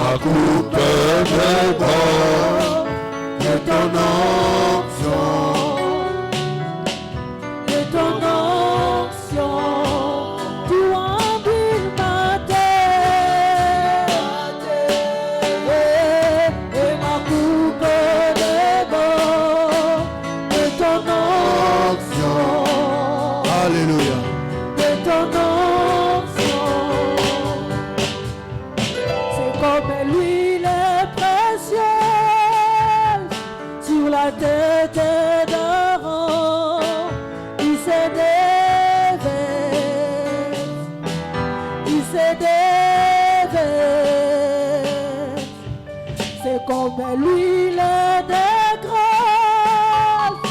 ma coupe déborde de ton onction. De ton onction, tu embues ma terre. Et ma coupe déborde de ton onction. Alléluia. De ton onction. C'est comme l'huile précieuse sur la tête d'Aaron. Il se déverse. Il se déverse. C'est comme l'huile de grâce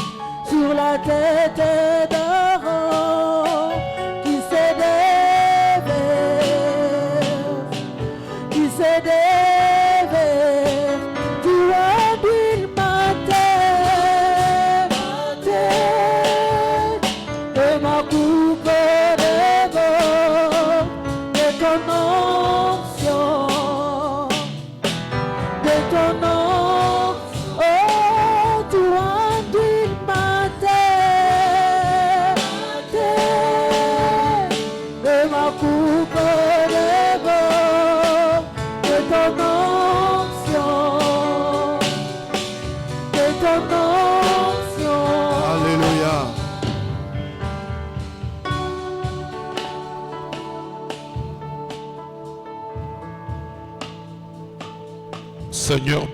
sur la tête d'Aaron. Qui se déverse. Qui se déverse. Tu habiles ma tête. Et ma coupe déborde de ton onction. De ton onction. Oh, tu habiles ma tête. Et ma coupe déborde de ton onction. De ton onction. Alléluia. Seigneur,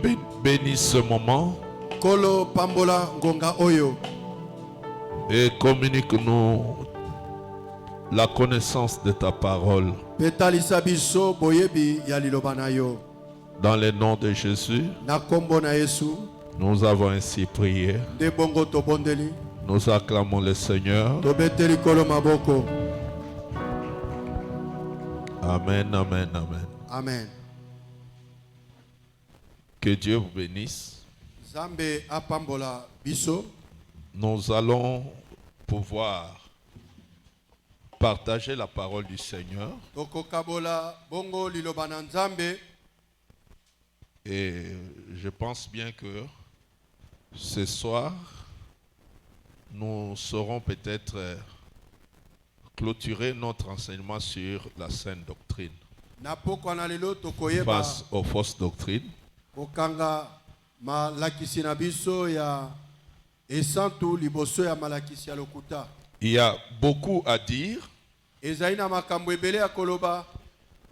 bénis ce moment Kolo pambola ngonga oyo. et communique-nous la connaissance de ta parole. Petalisa biso boyebi ya liloba na yo. Dans le nom de Jésus, Na kombo na Yesu. nous avons ainsi prié. De bongo tobondeli. Nous acclamons le Seigneur. Tobeteli kolo maboko. Amen, amen, amen. Amen. Que Dieu vous bénisse. Zambe apambola biso. Nous allons pouvoir partager la parole du Seigneur. Toko kabola bongo liloba na Nzambe. Et je pense bien que ce soir, nous saurons peut-être clôturer notre enseignement sur la saine doctrine Na poko na lelo tokoyeba face aux fausses doctrines. kokanga malakisi na biso ya esantu liboso ya malakisi ya lokuta. Il y a beaucoup à dire, Ezali na makambo ebele ya koloba.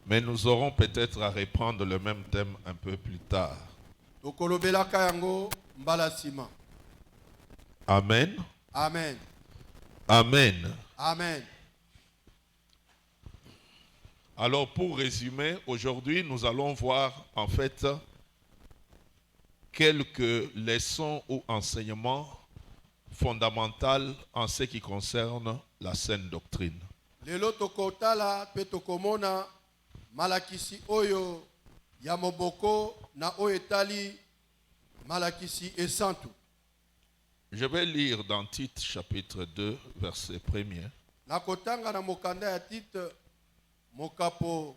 mais nous aurons peut-être à reprendre le même thème un peu plus tard. Tokolobelaka yango mbala sima. Amen. Amen. Amen. Amen. Alors pour résumer, aujourd'hui nous allons voir en fait quelques leçons ou enseignements fondamentaux en ce qui concerne la saine doctrine. Lelo tokotala pe tokomona malakisi oyo ya moboko na oyo etali malakisi esantu. Je vais lire dans Tite chapitre 2 verset 1er. Nakotanga na mokanda ya Tite mokapo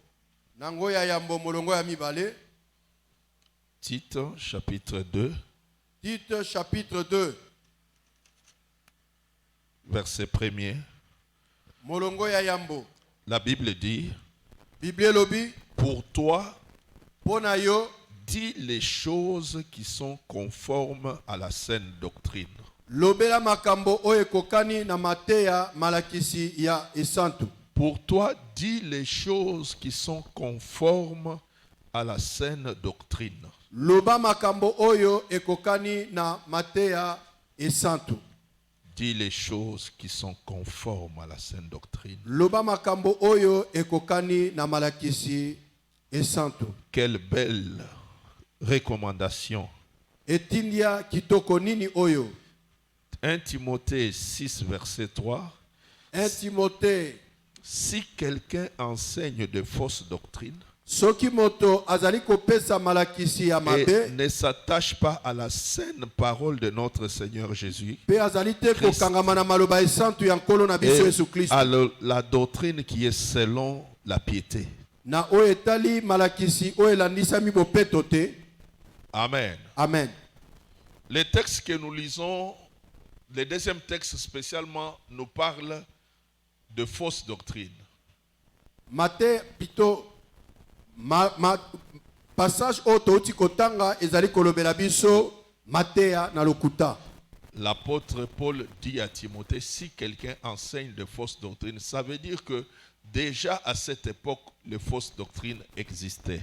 nango ya yambo molongo ya mibale. Tite chapitre 2 Tite chapitre 2 verset 1er. molongo ya yambo. La Bible dit: Bible lobi pour toi, pona yo dis les choses qui sont conformes à la saine doctrine. lobela makambo oyo ekokani na mateya malakisi ya esantu. Pour toi, dis les choses qui sont conformes à la saine doctrine. Loba makambo oyo ekokani na mateya esantu. Dis les choses qui sont conformes à la saine doctrine. Loba makambo oyo ekokani na malakisi esantu. Quelle belle recommandation. Etindia kitoko nini oyo. 1 Timothée 6 verset 3. 1 Timothée. Si quelqu'un enseigne de fausses doctrines Soki moto azali kopesa malakisi ya et mabe ne s'attache pas à la saine parole de notre Seigneur Jésus pe azali te kokangama na maloba esantu ya nkolo na biso Yesu et Kristo à la doctrine qui est selon la piété. na oyo etali malakisi oyo elandisami bopeto te. Amen. Amen. Les textes que nous lisons, le deuxième texte spécialement, nous parle de fausses doctrines. Mate pito passage oyo touti kotanga ezali kolobela biso Matéa na lokuta. L'apôtre Paul dit à Timothée, si quelqu'un enseigne de fausses doctrines, ça veut dire que déjà à cette époque, les fausses doctrines existaient.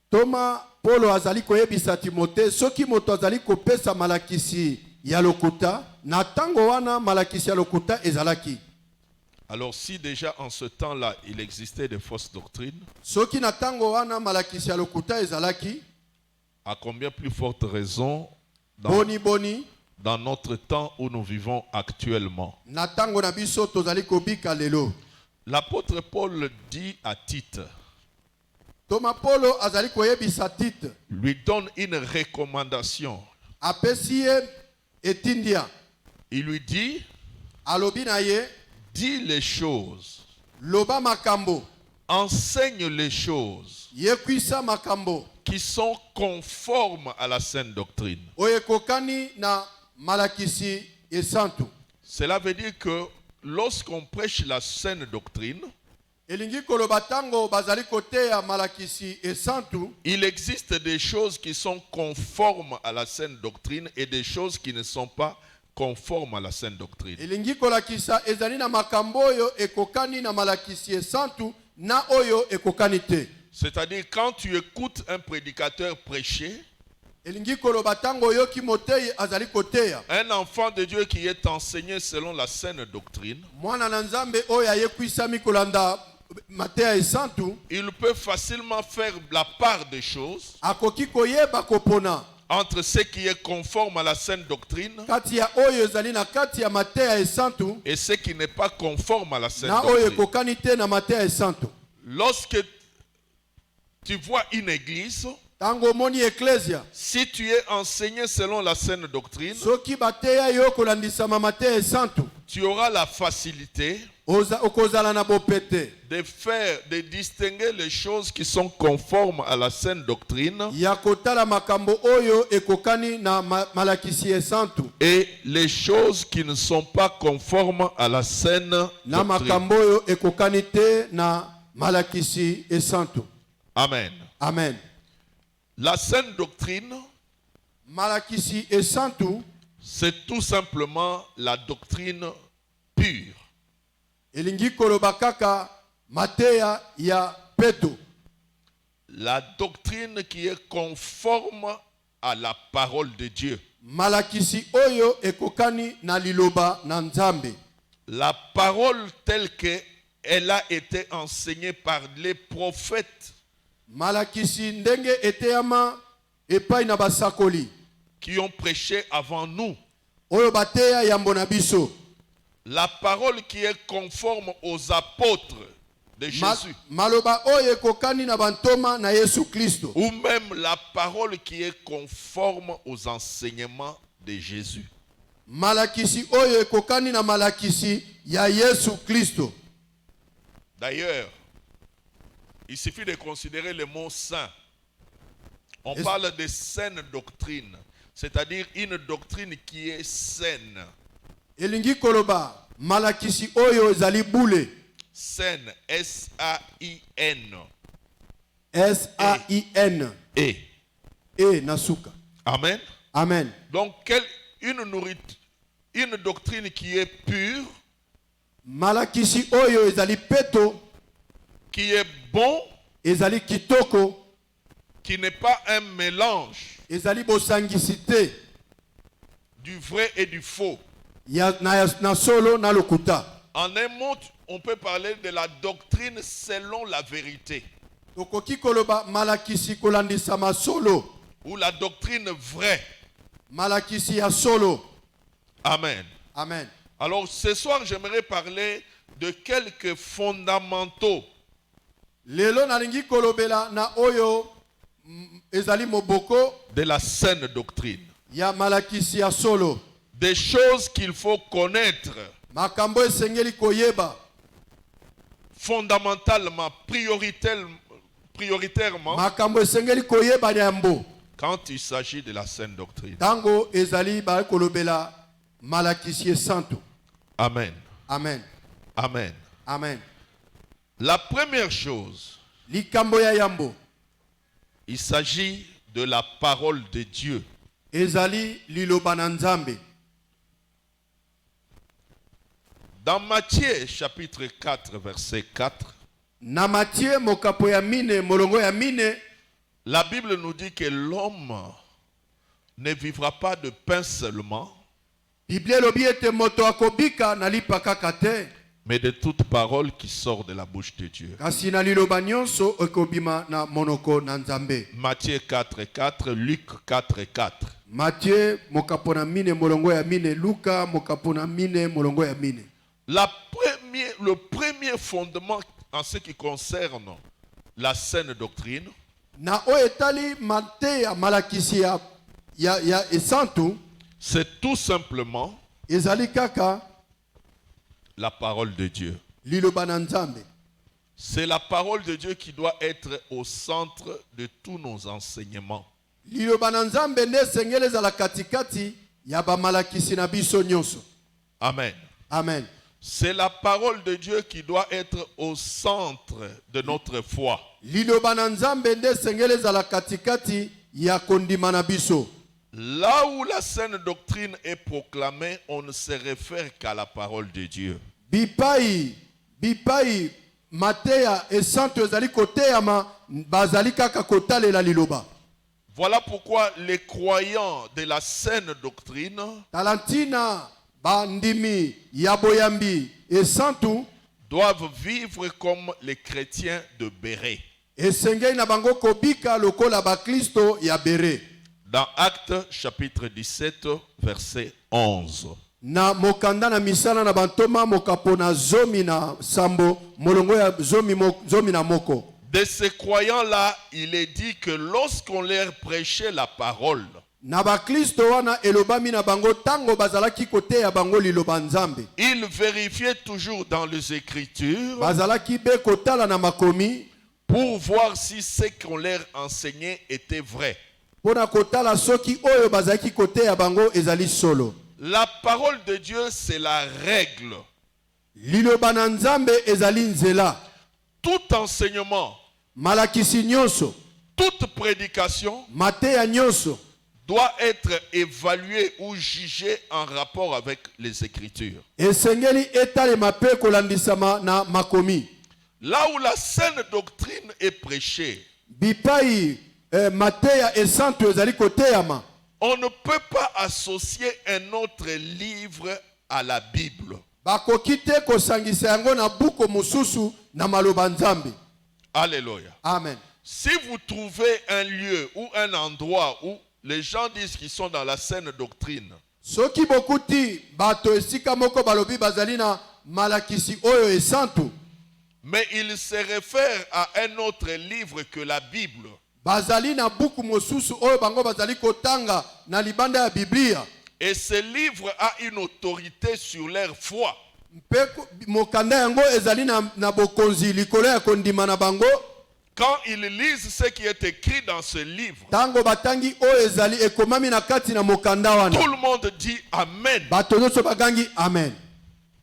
Thomas Paulo azali koyebisa Timothée, soki moto azali kopesa malakisi ya lokuta, na tango wana malakisi ya lokuta ezalaki. Alors si déjà en ce temps-là, il existait des fausses doctrines, soki na tango wana malakisi ya lokuta ezalaki, à combien plus forte raison dans notre temps où nous vivons actuellement. Na tango na biso tozali kobika lelo. L'apôtre Paul dit à Tite, Thomas Paulo azali koyebisa Tite, lui donne une recommandation. Apesi etindia. Il lui dit, alobi na ye, dis les choses, loba makambo, enseigne les choses yekwisa makambo qui sont conformes à la saine doctrine. oyekokani na malakisi esantu. Cela veut dire que lorsqu'on prêche la saine doctrine, elingi koloba tango bazali koteya malakisi esantu, il existe des choses qui sont conformes à la saine doctrine et des choses qui ne sont pas conformes à la saine doctrine. elingi kolakisa ezali na makambo oyo ekokani na malakisi esantu na oyo ekokani te. C'est-à-dire quand tu écoutes un prédicateur prêcher, elingi koloba tango yoki motei azali koteya, un enfant de Dieu qui est enseigné selon la saine doctrine, mwana na nzambe oyo ayekwisami kolanda mateya esantu, il peut facilement faire la part des choses akoki koyeba kopona entre ce qui est conforme à la saine doctrine kati ya oyo ezali na kati ya mateya esantu et ce qui n'est pas conforme à la saine na oyo doctrine. ekokani te na mateya esantu. Lorsque tu vois une église, Tango moni eklesia, si tu es enseigné selon la saine doctrine, soki bateya yo kolandisama mateya esantu, tu auras la facilité okozala na bopete de distinguer les choses qui sont conformes à la saine doctrine ya kotala makambo oyo ekokani na malakisi esantu et les choses qui ne sont pas conformes à la saine na doctrine. makambo oyo ekokani te na malakisi esantu. Amen. Amen. La saine doctrine, Malakisi esantu c'est tout simplement la doctrine pure. elingi koloba kaka mateya ya peto, La doctrine qui est conforme à la parole de Dieu. malakisi oyo ekokani na liloba na nzambe. La parole telle qu'elle a été enseignée par les prophètes Malakisi ndenge eteyama epai na basakoli qui ont prêché avant nous. oyo bateya yambo na biso. La parole qui est conforme aux apôtres de Jésus. Maloba oyo ekokani na bantoma na Yesu Kristo. Ou même la parole qui est conforme aux enseignements de Jésus. Malakisi oyo ekokani na malakisi ya Yesu Kristo. D'ailleurs, il suffit de considérer le mot saint. On parle de saine doctrine, c'est-à-dire une doctrine qui est saine. Elingi koloba malakisi oyo ezali bule. Saine, S-A-I-N. S-A-I-N. E nasuka. Amen. Amen. Donc, une doctrine qui est pure, Malakisi oyo ezali peto, qui est bon, ezali kitoko, qui n'est pas un mélange ezali bosangisi te du vrai et du faux. ya na solo na lokuta. En un mot, on peut parler de la doctrine selon la vérité. Tokoki koloba malakisi kolandisama solo, Ou la doctrine vraie. malakisi ya solo. Amen. Amen. Alors ce soir, j'aimerais parler de quelques fondamentaux Lelo nalingi kolobela na oyo ezali moboko de la saine doctrine. ya malakisi ya solo. Des choses qu'il faut connaître, Makambo esengeli koyeba, fondamentalement, prioritairement, makambo esengeli koyeba yambo quand il s'agit de la saine doctrine. tango ezali ba kolobela malakisi santo. Amen. Amen. Amen. Amen. La première chose, Likambo ya yambo il s'agit de la parole de Dieu. ezali liloba na Nzambe. Dans Matthieu chapitre 4 verset 4, Na Matthieu mokapo ya mine molongo ya mine la Bible nous dit que l'homme ne vivra pas de pain seulement, Biblia lobi ete moto akobika na lipa kaka te, mais de toute parole qui sort de la bouche de Dieu. kasi na liloba nyonso ekobima na monoko na Nzambe. Matthieu 4 4, Luc 4 4. Matthieu mokapo na mine molongo ya mine, Luka mokapo na mine molongo ya mine. Le premier fondement en ce qui concerne la saine doctrine, Na o etali mateya malakisi ya esantu c'est tout simplement ezali kaka la parole de Dieu. liloba na Nzambe. C'est la parole de Dieu qui doit être au centre de tous nos enseignements. Liloba na Nzambe nde esengeli ezala katikati ya bamalakisi na biso nyonso. Amen. Amen. C'est la parole de Dieu qui doit être au centre de notre foi. Liloba na Nzambe nde esengeli ezala katikati ya kondima na biso. Là où la saine doctrine est proclamée, on ne se réfère qu'à la parole de Dieu. Bipai mateya esantu ezali koteyama bazali kaka kotalela liloba. Voilà pourquoi les croyants de la saine doctrine Talantina bandimi yaboyambi esantu doivent vivre comme les chrétiens de Béret. esengeli na bango kobika lokola bakristo ya Bere. Dans Actes chapitre 17 verset 11. Na mokanda na misala na bantoma mokapo na zomi na sambo molongo ya zomi na moko. De ces croyants-là, il est dit que lorsqu'on leur prêchait la parole, Na bakristo wana elobami na bango tango bazalaki koteya bango liloba Nzambe, ils vérifiaient toujours dans les Écritures bazalaki be kotala na makomi pour voir si ce qu'on leur enseignait était vrai. pona kotala soki oyo bazalaki koteya bango ezali solo. La parole de Dieu, c'est la règle. Liloba na Nzambe ezali nzela. Tout enseignement, Malakisi nyonso, toute prédication mateya nyonso doit être évalué ou jugé en rapport avec les Écritures. esengeli etalema pe kolandisama na makomi. Là où la saine doctrine est prêchée, Bipai mateya esantu ezali koteyama, on ne peut pas associer un autre livre à la Bible. bakoki te kosangisa yango na buko mosusu na maloba Nzambe. Alléluia. Amen. Si vous trouvez un lieu ou un endroit où les gens disent qu'ils sont dans la saine doctrine, Soki bokuti bato esika moko balobi bazali na malakisi oyo esantu, mais ils se réfèrent à un autre livre que la Bible, bazali na buku mosusu oyo bango bazali kotanga na libanda ya Biblia, et ce livre a une autorité sur leur foi, mpe mokanda yango ezali na bokonzi likolo ya kondima na bango, quand ils lisent ce qui est écrit dans ce livre, tango batangi oyo ezali ekomami na kati na mokanda wana, tout le monde dit Amen. bato nyonso bagangi amen.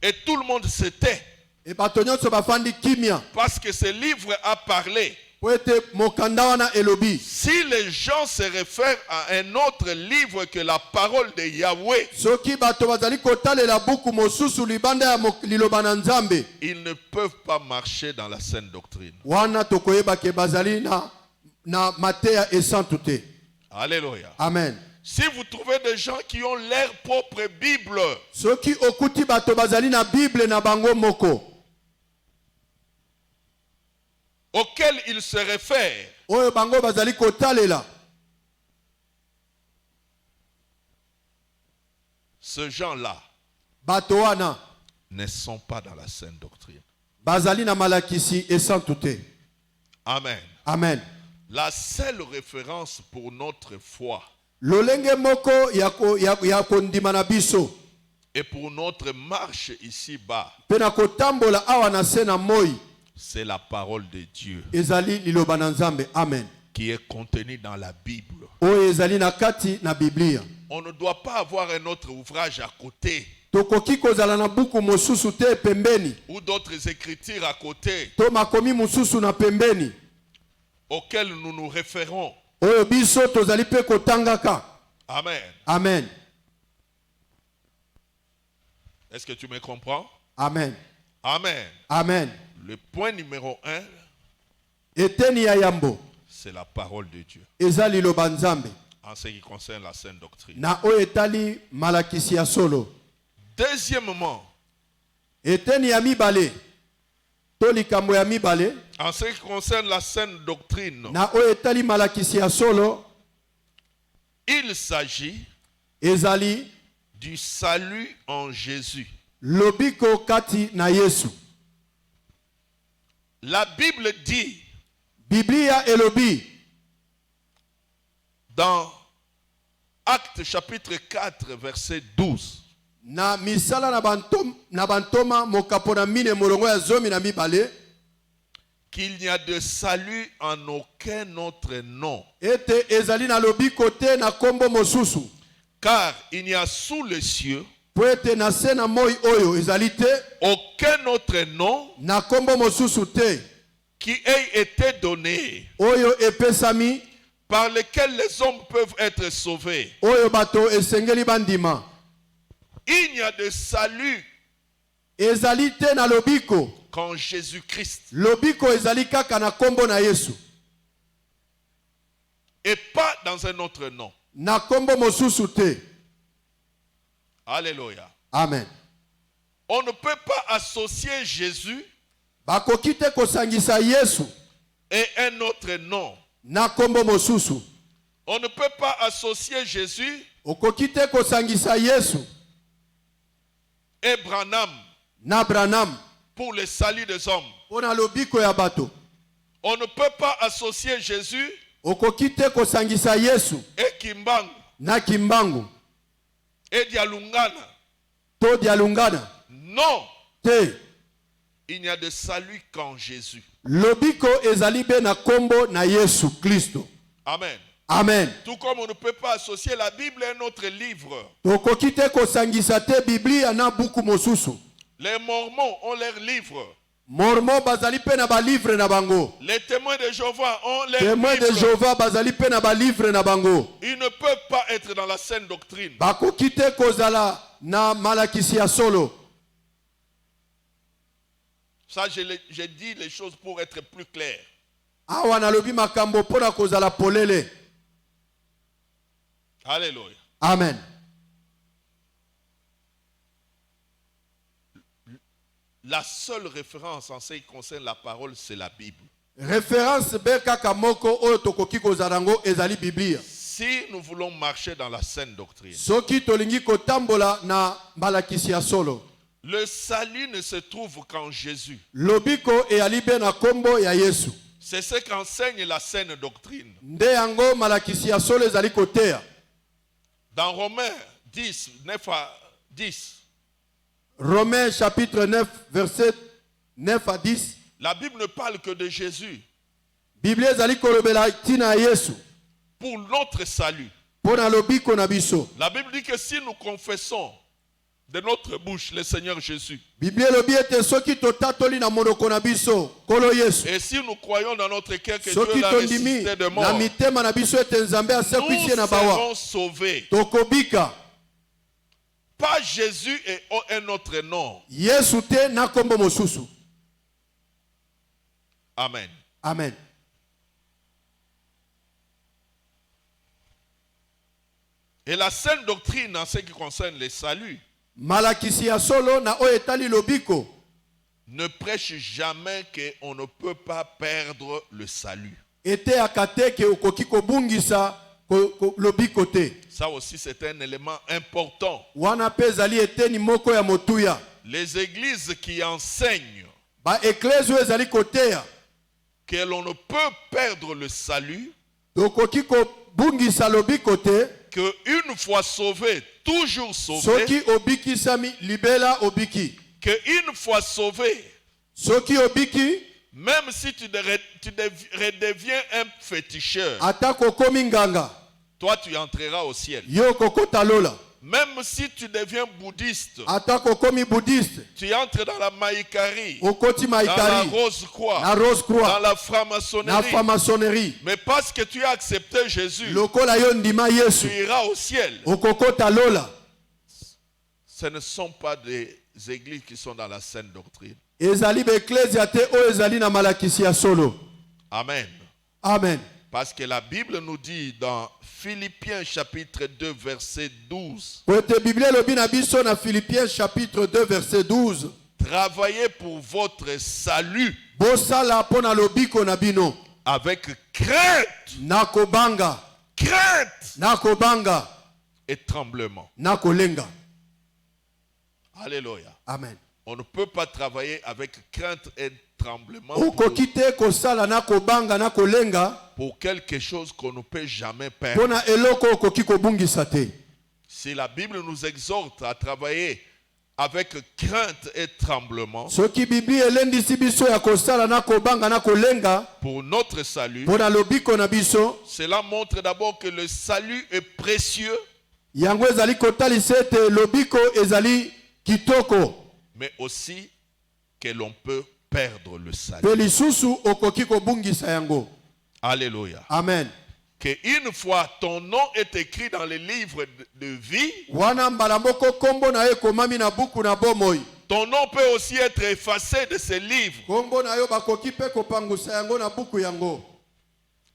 Et tout le monde se tait, E bato nyonso bafandi kimia parce que ce livre a parlé. po ete mokanda wana elobi. Si les gens se réfèrent à un autre livre que la parole de Yahweh, Soki bato bazali kotalela buku mosusu libanda ya liloba na Nzambe, ils ne peuvent pas marcher dans la saine doctrine. wana tokoyeba ke bazali na mateya esantu te. Alléluia. Amen. Si vous trouvez des gens qui ont leur propre Bible, Soki okuti bato bazali na Bible na bango moko, auxquels ils se réfèrent, oyo bango bazali kotalela, ces gens-là bato wana ne sont pas dans la saine doctrine. bazali na malakisi esantu te. Amen. Amen. La seule référence pour notre foi Lolenge moko ya kondima na biso et pour notre marche ici-bas, pe na kotambola awa na se na moi, c'est la parole de Dieu ezali liloba na Nzambe. Amen. qui est contenue dans la Bible. Oyo ezali na kati na Biblia. On ne doit pas avoir un autre ouvrage à côté Tokoki kozala na buku mosusu te pembeni. ou d'autres écritures à côté To makomi mosusu na pembeni. auxquelles nous nous référons. Oyo biso tozali pe kotangaka. Amen. Amen. Est-ce que tu me comprends? Amen. Amen. Amen. Le point numéro 1, Eteni ya yambo c'est la parole de Dieu ezali liloba Nzambe. en ce qui concerne la saine doctrine. Na oyo etali malakisi ya solo. Deuxièmement, Eteni ya mibale to likambo ya mibale en ce qui concerne la saine doctrine, na oyo etali malakisi ya solo il s'agit ezali du salut en Jésus. lobiko kati na Yesu. La Bible dit Biblia elobi dans Actes chapitre 4 verset 12, na misala na bantoma mokapo na mine molongo ya zomi na mibale qu'il n'y a de salut en aucun autre nom, ete ezali na lobiko te na kombo mosusu car il n'y a sous les cieux po ete na se na moi oyo ezali te aucun autre nom na kombo mosusu te qui ait été donné oyo epesami par lequel les hommes peuvent être sauvés. oyo bato esengeli bandima. Il n'y a de salut Ezali te na lobiko. qu'en Jésus-Christ Lobiko ezali kaka na kombo na Yesu. et pas dans un autre nom. Na kombo mosusu te. Alléluia. Amen. On ne peut pas associer Jésus Bakoki te kosangisa Yesu et un autre nom. na kombo mosusu. On ne peut pas associer Jésus Okoki te kosangisa Yesu et Branham na Branham pour le salut des hommes. pona lobiko ya bato. On ne peut pas associer Jésus Okoki te kosangisa Yesu et Kimbangu na Kimbangu et Dialungana. to dialungana Non, te. il n'y a de salut qu'en Jésus. Lobiko ezali be na kombo na Yesu Kristo. Amen. Amen. Tout comme on ne peut pas associer la Bible à un autre livre. Tokoki te kosangisa te Biblia na buku mosusu. Les Mormons ont leurs livres. Mormon bazali pe na ba livre na bango. Les témoins de Jéhovah ont leurs Témoin de livres. Jéhovah bazali pe na ba livre na bango. Ils ne peuvent pas être dans la saine doctrine. Bakoki te kozala na malakisi ya solo. Ça, j'ai dit les choses pour être plus clair. Awa nalobi makambo pona kozala polele. Alléluia. Amen. La seule référence en ce qui concerne la parole, c'est la Bible. Référence be kaka moko oyo tokoki kozala ngo ezali Biblia. Si nous voulons marcher dans la saine doctrine, Soki tolingi kotambola na malakisi ya solo. le salut ne se trouve qu'en Jésus. Lobiko eyali be na kombo ya Yesu. C'est ce qu'enseigne la saine doctrine. Nde yango malakisi ya solo ezali koteya. Dans Romains 10, 9 à 10, Romains chapitre 9 verset 9 à 10. la Bible ne parle que de Jésus Biblia ezali kolobela tina ya Yesu. pour notre salut. Pona lobiko na biso. La Bible dit que si nous confessons de notre bouche le Seigneur Jésus, Biblia elobi ete soki totatoli na monoko na biso kolo Yesu. et si nous croyons dans notre cœur que Dieu Soki l'a tondimi ressuscité de na mort, mitema na biso ete Nzambe nous asekwisie na bawa. serons sauvés. Tokobika. Pas Jésus et un autre nom. Yesu te na kombo mosusu. Amen. Amen. Et la saine doctrine en ce qui concerne le salut Malakisi ya solo na oyo etali lobiko ne prêche jamais qu'on ne peut pas perdre le salut. ete akate ke okoki kobungisa lobiko te. Ça aussi c'est un élément important. Wana pe ezali eteni moko ya motuya. Les églises qui enseignent Ba eklezio ezali koteya que l'on ne peut perdre le salut, tokoki kobungisa lobiko te. que une fois sauvé, toujours sauvé, Soki obikisami libela obiki. que une fois sauvé, Soki obiki Même si tu redeviens un féticheur, atako okomi nganga toi tu entreras au ciel. yo kokota lola. Même si tu deviens bouddhiste, Atako okomi bouddhiste tu entres dans la maïkari, okoti dans la maikari rose croix, na rose dans croix la na franc-maçonnerie. franc-maçonnerie. Mais parce que tu as accepté Jésus, Lokola yo ndima tu Yesu iras au ciel. okokota lola. Ce ne sont pas des églises qui sont dans la saine doctrine. Ezali be ecclesia te o ezali na malakisi ya solo. Amen. Amen. Parce que la Bible nous dit dans Philippiens chapitre 2 verset 12, Po ete Biblia elobi na biso na Philippiens chapitre 2 verset 12. travaillez pour votre salut Bosala mpo na lobiko na bino avec crainte, na kobanga et tremblement. na kolenga. Alléluia. Amen. On ne peut pas travailler avec crainte et tremblement Okoki te kosala na kobanga na kolenga pour quelque chose qu'on ne peut jamais perdre. mpo na eloko okoki kobungisa te. Si la Bible nous exhorte à travailler avec crainte et tremblement Soki Biblia elendisi biso ya kosala na kobanga na kolenga pour notre salut, mpo na lobiko na biso, cela montre d'abord que le salut est précieux, yango ezali kotalisa ete lobiko ezali kitoko, mais aussi que l'on peut perdre le salut. pe lisusu okoki kobungisa yango. Alléluia. Amen. Que une fois ton nom est écrit dans le livre de vie, Wana mbala moko kombo na ye komami na buku na bomoi, ton nom peut aussi être effacé de ce livre. kombo na yo bakoki pe kopangusa yango na buku yango.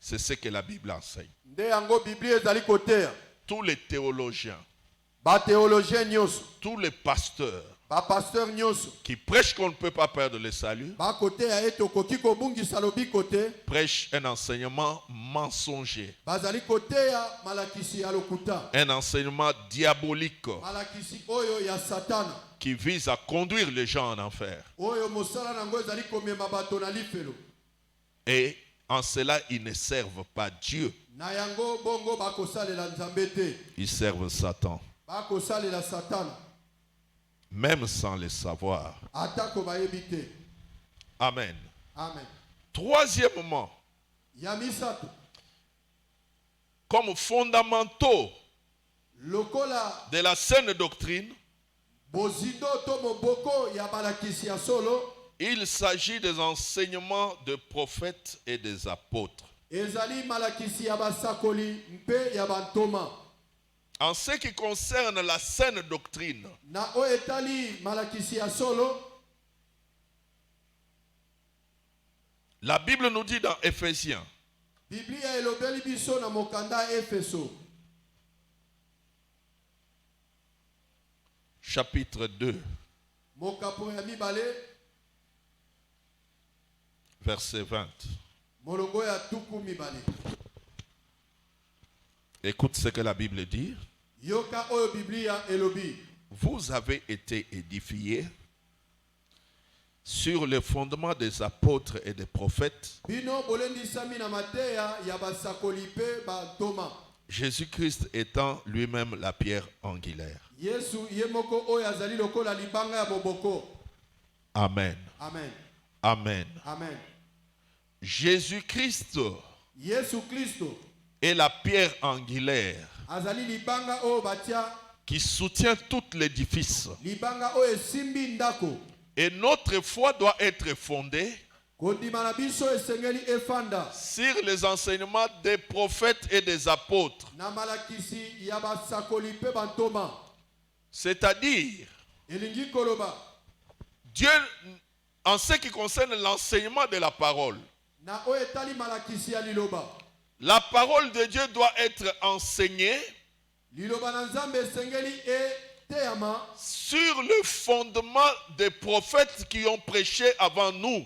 C'est ce que la Bible enseigne. Nde yango Biblia ezali koteya. Tous les théologiens, Ba théologien nyonso, tous les pasteurs ba pasteur nyonso, qui prêchent qu'on ne peut pas perdre le salut, ba koteya ete okoki kobungisa lobiko te, prêchent un enseignement mensonger, bazali koteya malakisi ya lokuta, un enseignement diabolique malakisi oyo ya Satana, qui vise à conduire les gens en enfer. oyo mosala nango ezali komema bato na lifelo. Et en cela, ils ne servent pas Dieu, Na yango bongo bakosalela nzambe te, ils servent Satan, bakosalela Satana, même sans le savoir. atako bayebi te. Amen. Amen. Troisièmement, Ya misato, comme fondamentaux lokola de la saine doctrine, bozindo to moboko ya malakisi ya solo, il s'agit des enseignements des prophètes et des apôtres. ezali malakisi ya basakoli mpe ya bantoma. En ce qui concerne la saine doctrine, Na o etali malakisi ya solo, la Bible nous dit dans Éphésiens, Biblia elobeli biso na mokanda Efeso, chapitre 2, mokapo ya mibale, verset 20. molongo ya tuku mibale. Écoute ce que la Bible dit. Yoka oyo Biblia elobi, Vous avez été édifiés sur le fondement des apôtres et des prophètes, bino bolendisami na mateya ya basakoli pe bantoma. Jésus-Christ étant lui-même la pierre angulaire. Yesu ye moko oyo azali lokola libanga ya boboko. Amen. Amen. Amen. Amen. Jésus-Christ Yesu Kristo est la pierre angulaire azali libanga oyo batia, qui soutient tout l'édifice. libanga oyo esimbi ndako. Et notre foi doit être fondée Kondima na biso esengeli efanda sur les enseignements des prophètes et des apôtres. na malakisi ya basakoli pe bantoma. C'est-à-dire, Elingi koloba, Dieu, en ce qui concerne l'enseignement de la parole, na oyo etali malakisi ya liloba. la parole de Dieu doit être enseignée Liloba na Nzambe esengeli eteyama sur le fondement des prophètes qui ont prêché avant nous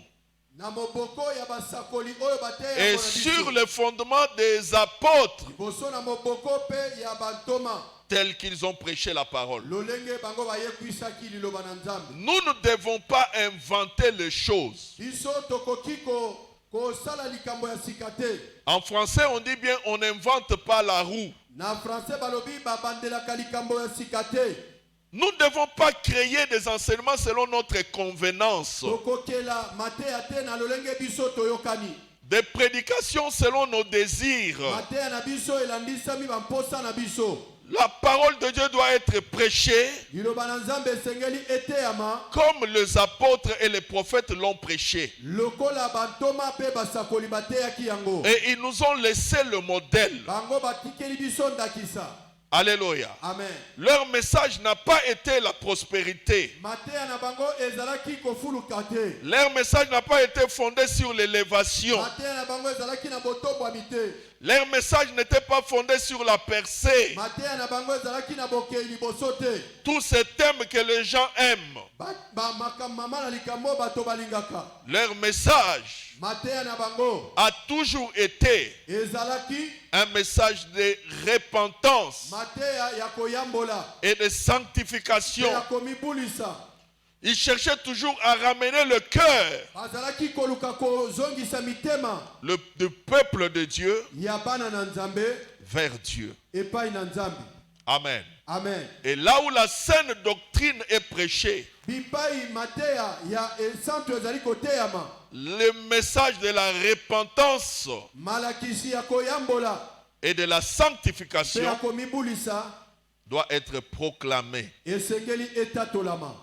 na moboko ya basakoli oyo bateya et sur le fondement des apôtres liboso na moboko pe ya bantoma, tels qu'ils ont prêché la parole. lolenge bango bayekwisaki liloba na Nzambe. Nous ne devons pas inventer les choses. Biso tokoki kosala likambo ya sika te. En français, on dit bien, on n'invente pas la roue. Na français balobi babandelaka likambo ya sika te. Nous ne devons pas créer des enseignements selon notre convenance. tokokela mateya te na lolenge biso toyokani. Des prédications selon nos désirs. Mateya na biso elandisami bamposa na biso. La parole de Dieu doit être prêchée Liloba na Nzambe esengeli eteyama comme les apôtres et les prophètes l'ont prêché. lokola bantoma pe basakoli bateyaki yango. Et ils nous ont laissé le modèle. Bango batikeli biso ndakisa. Alléluia. Amen. Leur message n'a pas été la prospérité. Mateya na bango ezalaki kofuluka te. Leur message n'a pas été fondé sur l'élévation. Mateya na bango ezalaki na botombwami te. Leur message n'était pas fondé sur la percée. Mateya na bango ezalaki na bokei liboso te. Tous ces thèmes que les gens aiment. Mama na likambo bato balingaka. Leur message Mateya na bango a toujours été ezalaki un message de repentance mateya ya koyambola et de pe sanctification. ya komibulisa. Ils cherchaient toujours à ramener le cœur Bazalaki koluka kozongisa mitema du peuple de Dieu ya bana na Nzambe vers Dieu. epai na Nzambe. Amen. Amen. Et là où la saine doctrine est prêchée, Bipai mateya ya centre ezali koteyama. le message de la repentance Malakisi ya koyambola et de la pe ya sanctification komibulisa doit être proclamé. esengeli etatolama.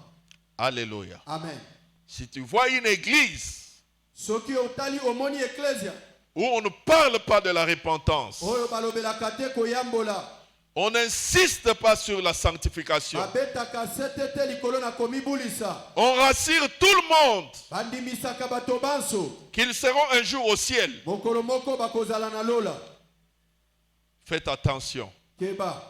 Alléluia. Amen. Si tu vois une église Soki otali omoni ecclesia où on ne parle pas de la repentance, oyo balobelaka te koyambola, on n'insiste pas sur la sanctification, babetaka sete te likolo na komibulisa, on rassure tout le monde bandimisaka bato banso qu'ils seront un jour au ciel. mokolo moko bakozala na lola. Faites attention. Keba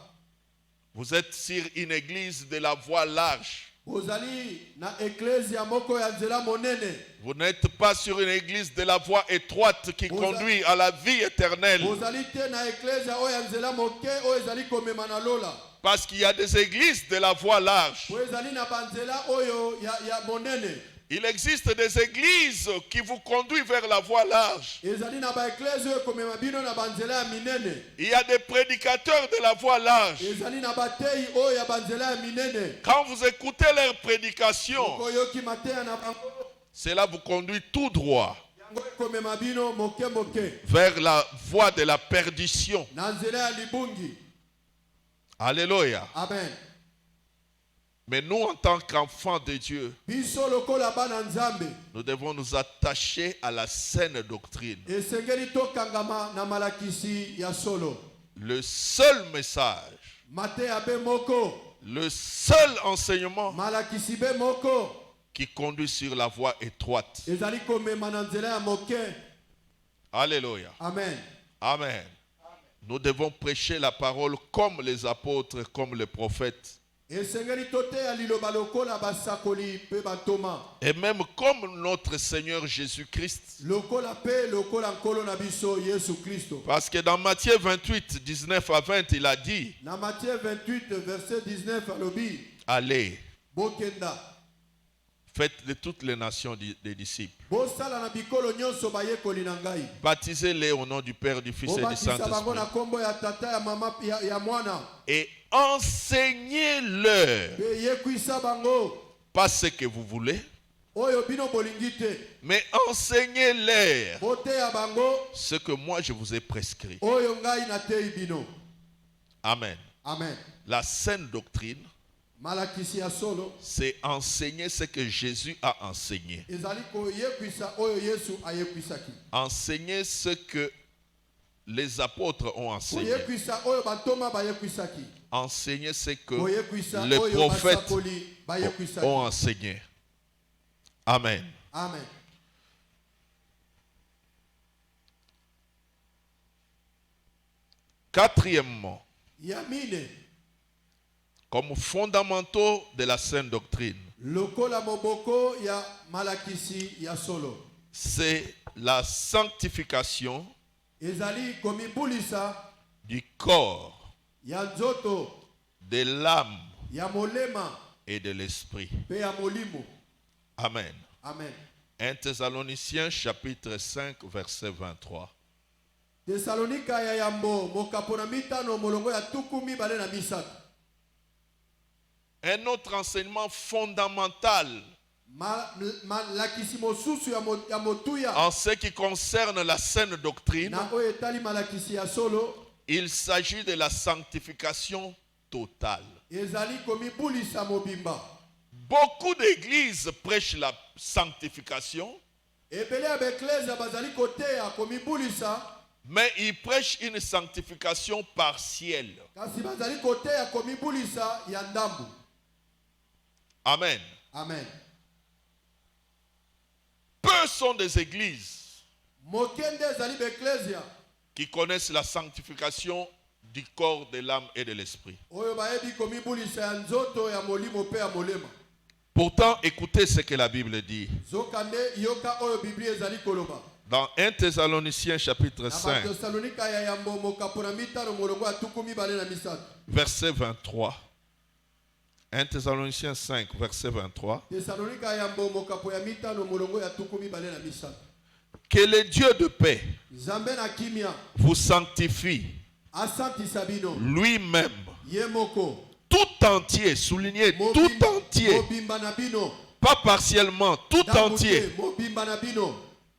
Vous êtes sur une église de la voie large. ozali na ecclesia moko ya nzela monene. Vous n'êtes pas sur une église de la voie étroite qui conduit à la vie éternelle. Ozali te na ecclesia oyo ya nzela moke oyo ezali komema na lola. Parce qu'il y a des églises de la voie large. Oyo ezali na banzela oyo ya monene. Il existe des églises qui vous conduisent vers la voie large. Ezali na ba ecclesia oyo komema bino na banzela ya minene. Il y a des prédicateurs de la voie large. Ezali na batei oyo ya banzela ya minene. Quand vous écoutez leurs prédications, Koyoki mateya na bango cela vous conduit tout droit yango komema bino moke moke vers la voie de la perdition. na nzela ya libungi. Alléluia. Amen. Mais nous, en tant qu'enfants de Dieu, Biso lokola bana Nzambe nous devons nous attacher à la saine doctrine. esengeli tokangama na malakisi ya solo. Le seul message, Mateya be moko, le seul enseignement malakisi be moko qui conduit sur la voie étroite. ezali komema na nzela ya moke. Alléluia. Amen. Amen. Nous devons prêcher la parole comme les apôtres, comme les prophètes. Esengeli toteya liloba lokola basakoli pe bantoma. Et même comme notre Seigneur Jésus-Christ. Lokola pe lokola nkolo na biso Yesu Kristo. Parce que dans Matthieu 28, 19 à 20, il a dit, Na Matthieu 28 verset 19 alobi allez, bokenda faites de toutes les nations des disciples. bosala na bikolo nyonso bayekoli na ngai. Baptisez-les au nom du Père, du Fils et du Bobatisa bango na Saint-Esprit. kombo ya tata ya mama ya mwana. Et enseignez-leur, Pe yekwisa bango pas ce que vous voulez, oyo bino bolingi te. mais enseignez-leur Boteya bango ce que moi je vous ai prescrit. oyo ngai natei bino. Amen. Amen. La saine doctrine, Malakisi ya solo c'est enseigner ce que Jésus a enseigné. ezali koyekwisa oyo Yesu ayekwisaki. Enseigner ce que les apôtres ont enseigné. Koyekwisa oyo bantoma bayekwisaki. Enseigner ce que Koyekwisa les oyo prophètes basakoli bayekwisaki. ont enseigné. Amen. Amen. Quatrièmement, Yamine comme fondamentaux de la saine doctrine, lokola moboko ya malakisi ya solo c'est la sanctification ezali komibulisa du corps, ya nzoto de l'âme ya molema et de l'esprit. pe ya molimo. Amen. Amen. 1 Thessaloniciens chapitre 5 verset 23. Tesalonika ya yambo mokapo na mitano molongo ya tuku mibale na misato. Un autre enseignement fondamental malakisi mosusu ya motuya en ce qui concerne la saine doctrine, na oyo etali malakisi ya solo il s'agit de la sanctification totale. ezali komibulisa mobimba. Beaucoup d'églises prêchent la sanctification, ebele ya baeklezia bazali koteya komibulisa, mais ils prêchent une sanctification partielle. kasi bazali koteya komibulisa ya ndambu. Amen. Amen. Peu sont des églises mokende ezali baeklezia qui connaissent la sanctification du corps, de l'âme et de l'esprit. oyo bayebi komibulisa ya nzoto ya molimo pe ya molema. Pourtant, écoutez ce que la Bible dit. zokande yoka oyo biblia ezali koloba Dans 1 Thessaloniciens chapitre na 5, batesalonika ya yambo mokapo na mitano molongo ya tuku mibale na misato. verset 23. 1 Thessaloniciens 5, verset 23. tesalonika ya yambo mokapo ya mitano molongo ya tuku mibale na misato. Que le Dieu de paix nzambe na kimia vous sanctifie asantisa bino lui-même, ye moko tout entier, soulignez tout entier, mobimba na bino pas partiellement, tout ndambu entier, te, mobimba na bino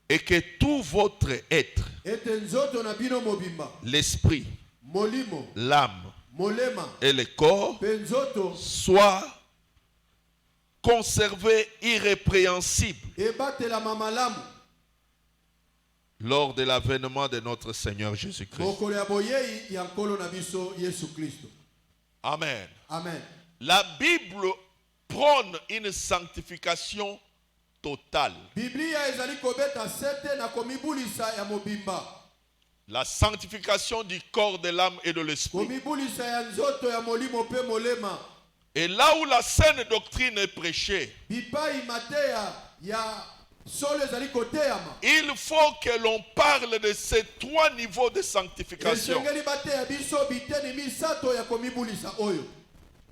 et que tout votre être, ete nzoto na bino mobimba l'esprit, molimo l'âme molema et le corps pe nzoto soient conservés irrépréhensibles ebatelama malamu lors de l'avènement de notre Seigneur Jésus-Christ. mokolo ya boyei ya nkolo na biso yesu kristo. Amen. Amen. La Bible prône une sanctification totale. biblia ezali kobeta sete na komibulisa ya mobimba, La sanctification du corps, de l'âme et de l'esprit. komibulisa ya nzoto ya molimo pe molema. Et là où la saine doctrine est prêchée, bipai mateya ya solo ezali koteyama, il faut que l'on parle de ces trois niveaux de sanctification. esengeli bateya biso biteni misato ya komibulisa oyo.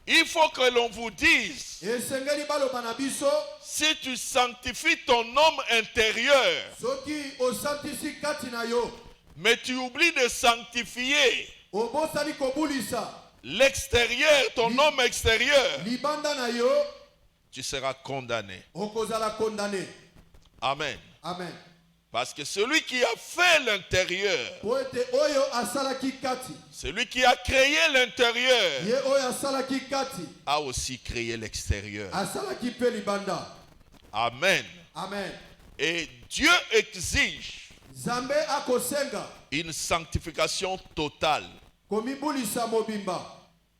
Il faut que l'on vous dise, esengeli baloba na biso si tu sanctifies ton homme intérieur, soki osantisi kati na yo mais tu oublies de sanctifier obosani kobulisa l'extérieur, ton homme extérieur, libanda na yo, tu seras condamné. okozala condamné. Amen. Amen. Parce que celui qui a fait l'intérieur, po ete oyo asalaki kati, celui qui a créé l'intérieur, ye oyo asalaki kati a aussi créé l'extérieur. asalaki pe libanda. Amen. Amen. Et Dieu exige nzambe akosenga une sanctification totale komibulisa mobimba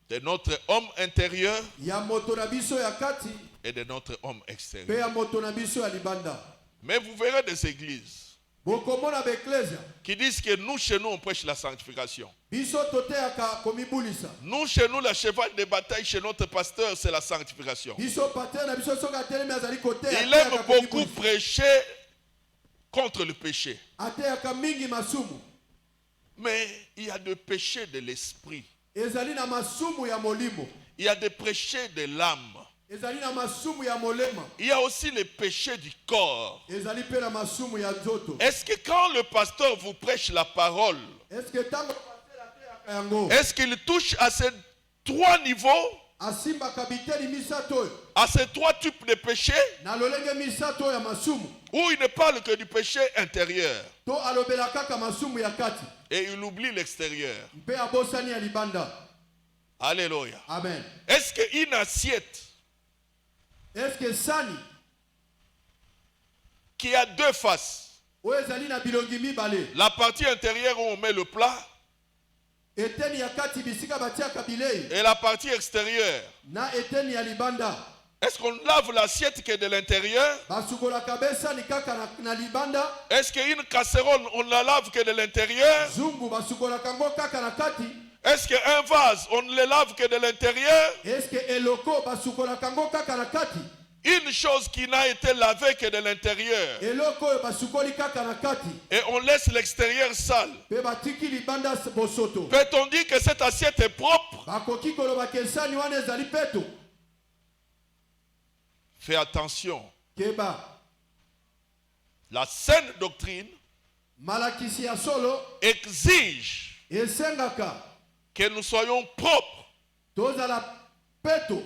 de notre homme intérieur ya moto na biso ya kati et de notre homme pe extérieur. ya moto na biso ya libanda. Mais vous verrez des églises bokomona baeklezia qui disent que nous, chez nous, on prêche la sanctification. biso toteyaka komibulisa, Nous, chez nous, la cheval de bataille chez notre pasteur, c'est la sanctification. biso pater na biso soki atelemi azali koteya Il aime ateyaka beaucoup komibulisa. prêcher contre le péché. ateyaka mingi masumu, Mais il y a des péchés de l'esprit. ezali na masumu ya molimo, Il y a des péchés de l'âme. ezali na masumu ya molema, Il y a aussi les péchés du corps. ezali pe na masumu ya nzoto. Est-ce que quand le pasteur vous prêche la parole, eske ntango paster ateyaka yango est-ce qu'il touche à ces trois niveaux, asimbaka biteni misato oyo à ces trois types de péchés, na lolenge misato oyo ya masumu, ou il ne parle que du péché intérieur to alobela kaka masumu ya kati et il oublie l'extérieur? mpe abosani ya libanda. Alléluia. Amen. Est-ce qu'une assiette eske sani qui a deux faces, oyo ezali na bilongi mibale, la partie intérieure où on met le plat eteni ya kati bisika batiaka bilei et la partie extérieure, na eteni ya libanda, est-ce qu'on lave l'assiette que de l'intérieur? basukolaka besani kaka na libanda, Est-ce qu'une casserole, on la lave que de l'intérieur? zungu basukolaka ngo kaka na kati, Est-ce qu'un vase, on ne le lave que de l'intérieur? eske eloko basukolaka ngo kaka na kati, Une chose qui n'a été lavée que de l'intérieur, eloko oyo basukoli kaka na kati et on laisse l'extérieur sale. mpe batiki libanda bosoto, Peut-on dire que cette assiette est propre? bakoki kolobaka esani wana ezali peto? Fais attention. Keba La saine doctrine malakisi ya solo exige esengaka que nous soyons propres tozala peto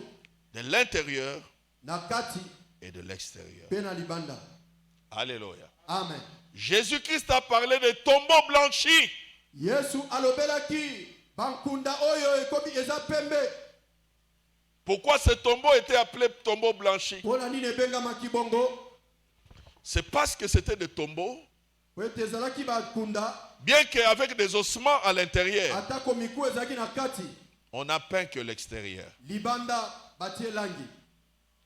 de l'intérieur na kati et de l'extérieur. pe na libanda. Alléluia. Amen. Jésus-Christ a parlé de tombeaux blanchis. Yesu alobelaki bankunda oyo ekomi eza pembe. Pourquoi ce tombeau était appelé tombeau blanchi? Pona nini ebengamaki bongo? C'est parce que c'était des tombeaux, Po ete ezalaki bankunda bien qu'avec des ossements à l'intérieur, atako miku ezalaki na kati. on n'a peint que l'extérieur. Libanda batie langi.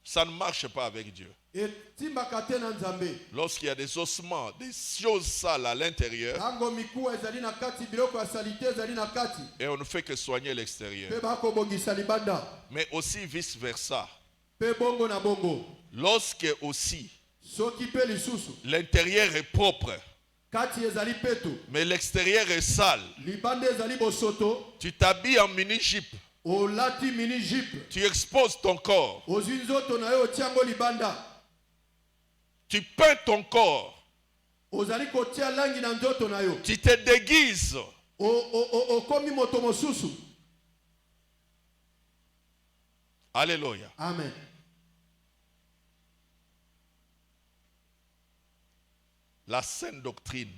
Ça ne marche pas avec Dieu. Etimbaka te na Nzambe. Lorsqu'il y a des ossements, des choses sales à l'intérieur, Tango miku ezali na kati biloko ya salite ezali na kati. et on ne fait que soigner l'extérieur. Pe bakobongisa libanda. Mais aussi vice-versa. Pe bongo na bongo. Lorsque aussi Soki pe lisusu. l'intérieur est propre, Kati ezali peto. mais l'extérieur est sale, Libanda ezali bosoto. tu t'habilles en mini-jupe, Olati mini jupe. tu exposes ton corps, Ozwi nzoto na yo otiango libanda. tu peins ton corps, Ozali kotia langi na nzoto na yo. tu te déguises. Okomi moto mosusu. Alléluia. Amen. La saine doctrine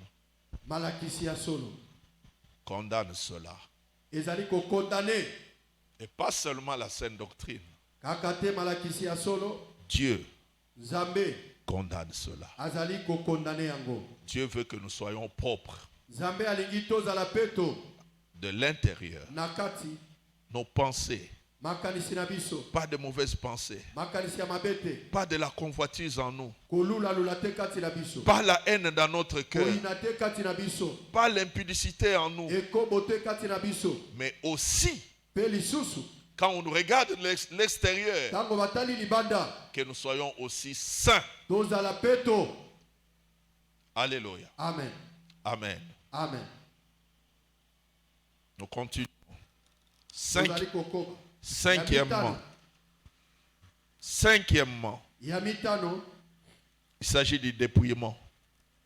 Malakisi ya solo. condamne cela. Ezali kokondane. Et pas seulement la saine doctrine. Kaka te malakisi ya solo. Dieu Nzambe condamne cela. azali kokondane yango. Dieu veut que nous soyons propres Nzambe alingi tozala peto de l'intérieur. na kati. Nos pensées, Makanisi na biso. pas de mauvaises pensées, Makanisi ya mabete. pas de la convoitise en nous, Kolula lula te kati na biso. pas la haine dans notre cœur, Koina te kati na biso. pas l'impudicité en nous, Ekobo te kati na biso. mais aussi Pe lisusu. quand on regarde l'extérieur, Tango batali libanda. que nous soyons aussi saints. Tozala peto. Alléluia. Amen. Amen. Amen. Nous continuons. Tozali kokoma. Cinquièmement, Ya mitano. il s'agit du dépouillement.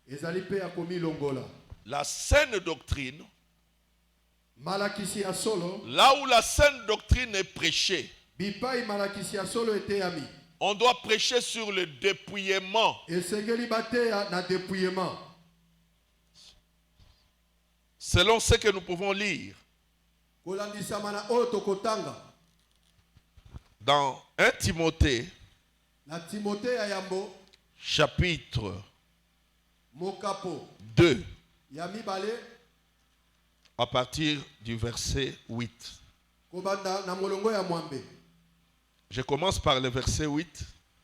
Ezali pe ya komi longola. La saine doctrine, Malakisi ya solo. là où la saine doctrine est prêchée, Bipai malakisi ya solo eteyami. on doit prêcher sur le dépouillement. Esengeli bateya na dépouillement. Selon ce que nous pouvons lire Kolandisama na oyo tokotanga. dans 1 Timothée, Na Timothée ya yambo. chapitre Mokapo. 2, Ya mibale. à partir du verset 8. Kobanda na molongo ya mwambe. Je commence par le verset 8,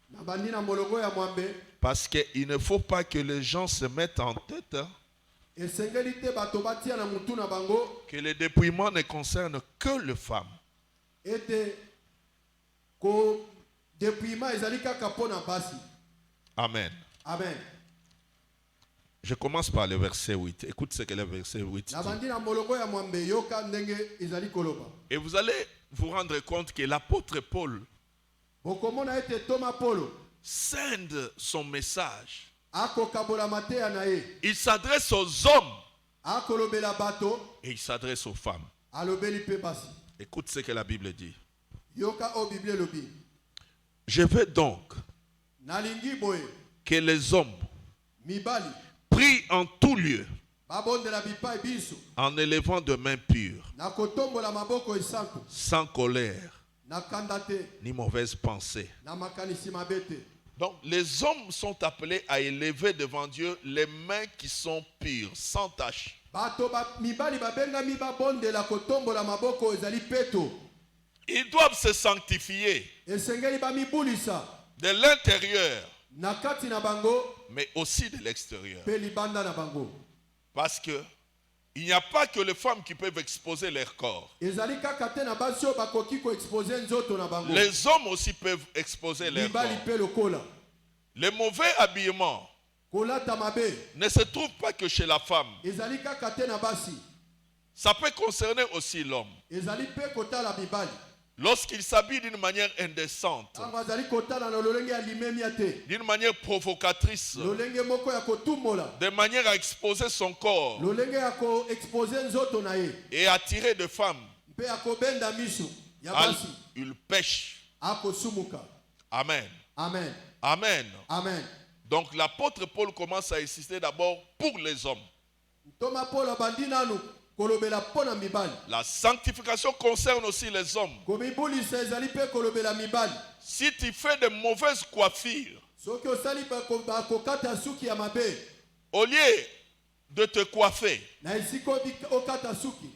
Na bandi na molongo ya mwambe. parce qu'il ne faut pas que les gens se mettent en tête Esengeli te bato batia na mutu na bango. que le dépouillement ne concerne que les femmes. Ete ko dépouillement ezali kaka pona basi. Amen. Amen. Je commence par le verset 8. Écoute ce que le verset 8 Na dit. bandi na molongo ya mwambe yoka ndenge ezali koloba. Et vous allez vous rendre compte que l'apôtre Paul Bokomona ete Thomas Polo scinde son message. akokabola mateya na ye. Il s'adresse aux hommes Akolobela bato et il s'adresse aux femmes. alobeli pe basi. Écoute ce que la Bible dit. Yoka o Bible lobi. Je veux donc Nalingi boye que les hommes mibali prient en tout lieu babondela bipai biso en élevant de mains pures, na kotombola maboko esantu sans colère na kanda te ni mauvaise pensée. na makanisi mabete. Donc les hommes sont appelés à élever devant Dieu les mains qui sont pures, sans tache. Bato mibali babengami babondela kotombola maboko ezali peto. Ils doivent se sanctifier Esengeli bamibulisa de l'intérieur, na kati na bango mais aussi de l'extérieur. pe libanda na bango. Parce que il n'y a pas que les femmes qui peuvent exposer leur corps. Ezali kaka te na basi oyo bakoki koexpose nzoto na bango. Les hommes aussi peuvent exposer leur Mibali corps. pe lokola. Le mauvais habillement Kolata mabe ne se trouve pas que chez la femme. ezali kaka te na basi. Ça peut concerner aussi l'homme. Ezali pe kotala mibali. Lorsqu'il s'habille d'une manière indécente, Tango azali kotala na lolenge ya limemia te. d'une manière provocatrice, Lolenge moko ya kotumbola. de manière à exposer son corps Lolenge ya koexpose nzoto na ye. et attirer des femmes, Mpe ya kobenda miso ya al- basi. il pêche. akosumuka. Amen. Amen. Amen. Amen. Donc l'apôtre Paul commence à insister d'abord pour les hommes. Toma Paul abandi nanu kolobela pona mibali. La sanctification concerne aussi les hommes. Komibulisa ezali pe kolobela mibali. Si tu fais de mauvaises coiffures, Soki osali bakokata suki ya mabe, au lieu de te coiffer na esiko okata suki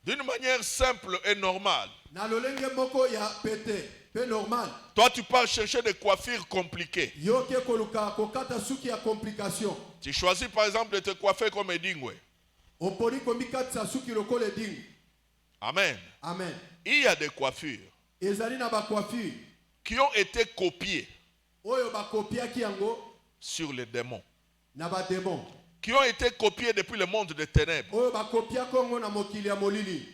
d'une manière simple et normale, na lolenge moko ya pete pe normal, toi tu pars chercher des coiffures compliquées. yoke koluka kokata suki ya complication. Tu choisis par exemple de te coiffer comme Edingwe. Oponi komikatisa suki lokola edingi. Amen. Amen. Il y a des coiffures Ezali na ba coiffure qui ont été copiées oyo bakopiaki yango sur les démons, na ba démon, qui ont été copiées depuis le monde des ténèbres. oyo bakopiaki yango na mokili ya molili.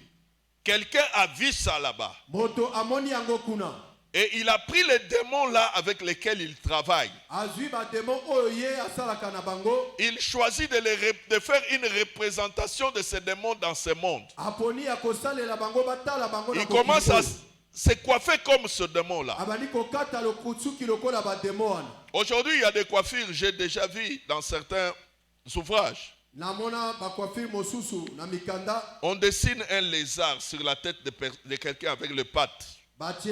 Quelqu'un a vu ça là-bas. Moto amoni yango kuna. Et il a pris les démons là avec lesquels il travaille. Azwi ba démon oyo ye asalaka na bango. Il choisit de faire une représentation de ces démons dans ce monde. Aponi ya kosalela bango batala bango na Il commence à se coiffer comme ce démon-là. abani kokata lokutsuki lokola ba démon wana. Aujourd'hui, il y a des coiffures, j'ai déjà vu dans certains ouvrages. Namona ba coiffure mosusu na mikanda On dessine un lézard sur la tête de quelqu'un avec le patte. batie